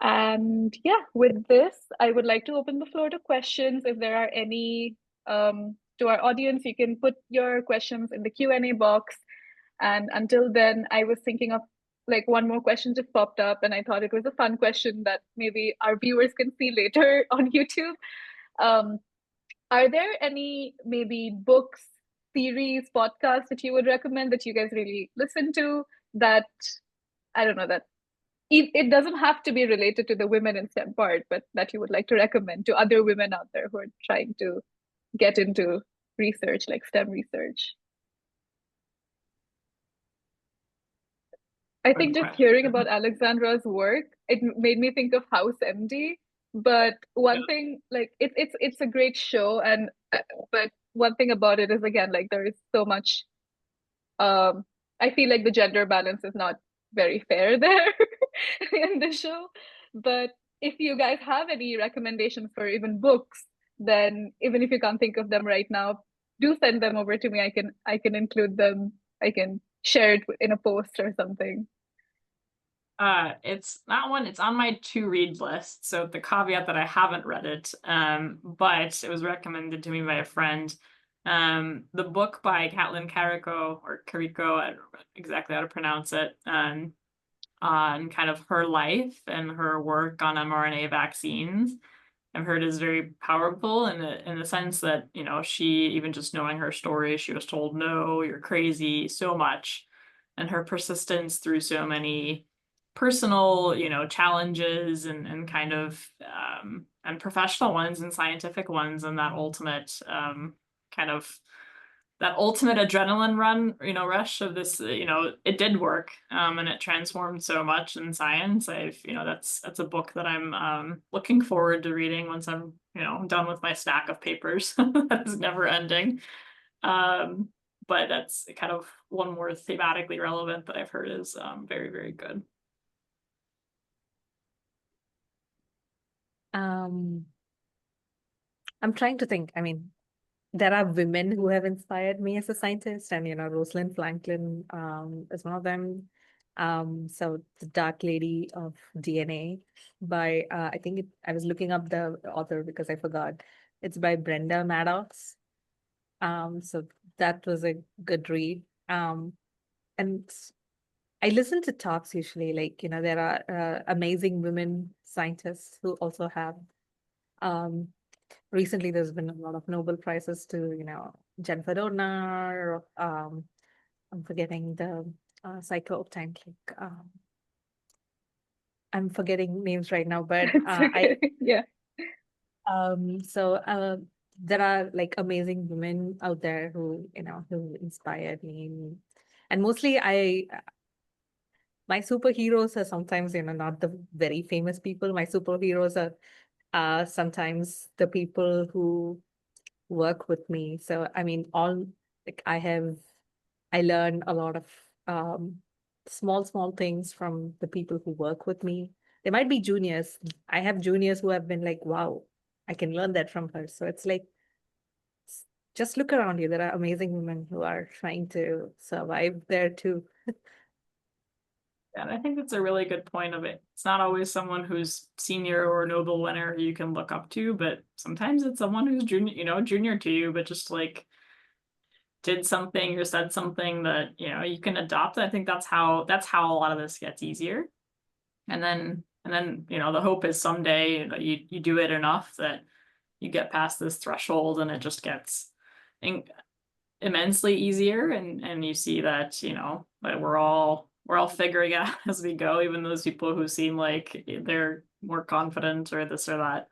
[SPEAKER 1] And yeah, with this, I would like to open the floor to questions. If there are any to our audience, you can put your questions in the Q&A box. And until then, I was thinking of like one more question just popped up, and I thought it was a fun question that maybe our viewers can see later on YouTube. Are there any maybe books, series, podcasts that you would recommend that you guys really listen to that I don't know, that it doesn't have to be related to the women in STEM part, but that you would like to recommend to other women out there who are trying to get into research, like STEM research? I think just hearing about Alexandra's work, it made me think of House MD. But one thing, like it's a great show, and but one thing about it is, again, like there is so much. I feel like the gender balance is not very fair there in the show. But if you guys have any recommendations for even books, then even if you can't think of them right now, do send them over to me. I can include them. I can share it in a post or something.
[SPEAKER 3] It's not one, it's on my to read list. So the caveat that I haven't read it, but it was recommended to me by a friend. The book by Caitlin Carrico, or Carrico, I don't know exactly how to pronounce it, on kind of her life and her work on mRNA vaccines, I've heard is very powerful in the sense that, you know, she, even just knowing her story, she was told, no, you're crazy, so much. And her persistence through so many personal, you know, challenges and kind of and professional ones and scientific ones, and that ultimate kind of that ultimate adrenaline run, you know, rush of this, you know, it did work, and it transformed so much in science. You know, that's a book that I'm looking forward to reading once I'm, you know, done with my stack of papers. That's never ending. But that's kind of one more thematically relevant that I've heard is very, very good.
[SPEAKER 2] I'm trying to think. I mean, there are women who have inspired me as a scientist, and Rosalind Franklin is one of them. So The Dark Lady of DNA by I think I was looking up the author because I forgot. It's by Brenda Maddox. So that was a good read. And I listen to talks usually, like, there are amazing women scientists who also have recently there's been a lot of Nobel Prizes to, Jennifer Doudna, I'm forgetting the psycho-optime, I'm forgetting names right now, but
[SPEAKER 1] okay. Yeah.
[SPEAKER 2] So there are like amazing women out there who, who inspired me. And mostly my superheroes are sometimes, not the very famous people. My superheroes are sometimes the people who work with me. So, I mean, I learn a lot of small things from the people who work with me. They might be juniors. I have juniors who have been like, wow, I can learn that from her. So it's like, just look around you. There are amazing women who are trying to survive there too.
[SPEAKER 3] And I think that's a really good point of it. It's not always someone who's senior or Nobel winner you can look up to, but sometimes it's someone who's junior to you, but just like did something or said something that, you can adopt. I think that's how a lot of this gets easier. And then, the hope is someday you do it enough that you get past this threshold and it just gets immensely easier. And you see that, that we're all figuring out as we go, even those people who seem like they're more confident or this or that.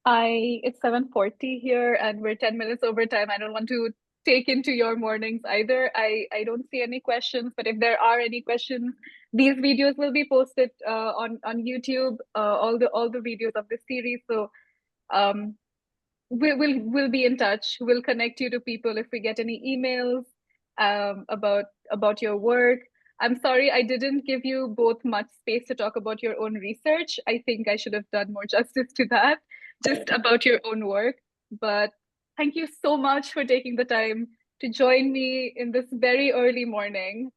[SPEAKER 1] It's 7:40 here and we're 10 minutes over time. I don't want to take into your mornings either. I don't see any questions, but if there are any questions, these videos will be posted on YouTube, all the videos of this series. So we'll be in touch. We'll connect you to people if we get any emails about your work. I'm sorry I didn't give you both much space to talk about your own research. I think I should have done more justice to that, just about your own work. But thank you so much for taking the time to join me in this very early morning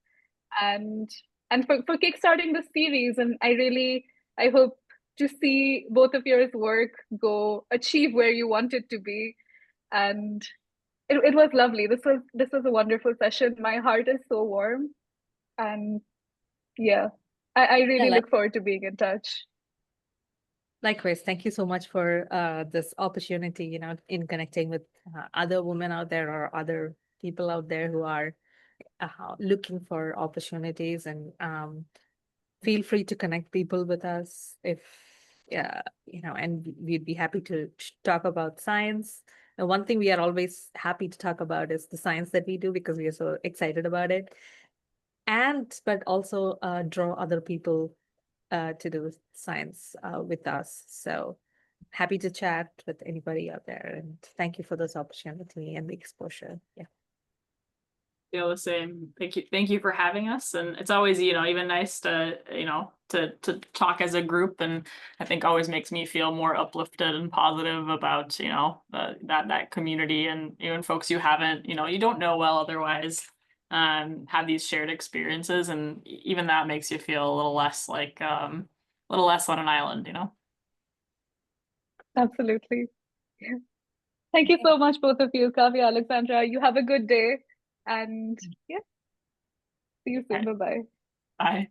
[SPEAKER 1] and for kickstarting the series. And I hope to see both of your work achieve where you want it to be. And it was lovely. This was a wonderful session. My heart is so warm. And yeah, I really look forward to being in touch.
[SPEAKER 2] Likewise, thank you so much for this opportunity, in connecting with other women out there or other people out there who are looking for opportunities, and feel free to connect people with us if, and we'd be happy to talk about science. And one thing we are always happy to talk about is the science that we do, because we are so excited about it. But also draw other people to do science with us. So happy to chat with anybody out there. And thank you for this opportunity and the exposure. Yeah.
[SPEAKER 3] Feel the same. Thank you for having us. And it's always, even nice to, to talk as a group. And I think always makes me feel more uplifted and positive about, that community, and even folks you haven't, you don't know well otherwise, have these shared experiences. And even that makes you feel a little less like, a little less on an island,
[SPEAKER 1] Absolutely. Thank you so much, both of you, Kavya, Alexandra. You have a good day. And yeah, see you soon.
[SPEAKER 3] Okay.
[SPEAKER 1] Bye-bye.
[SPEAKER 3] Bye.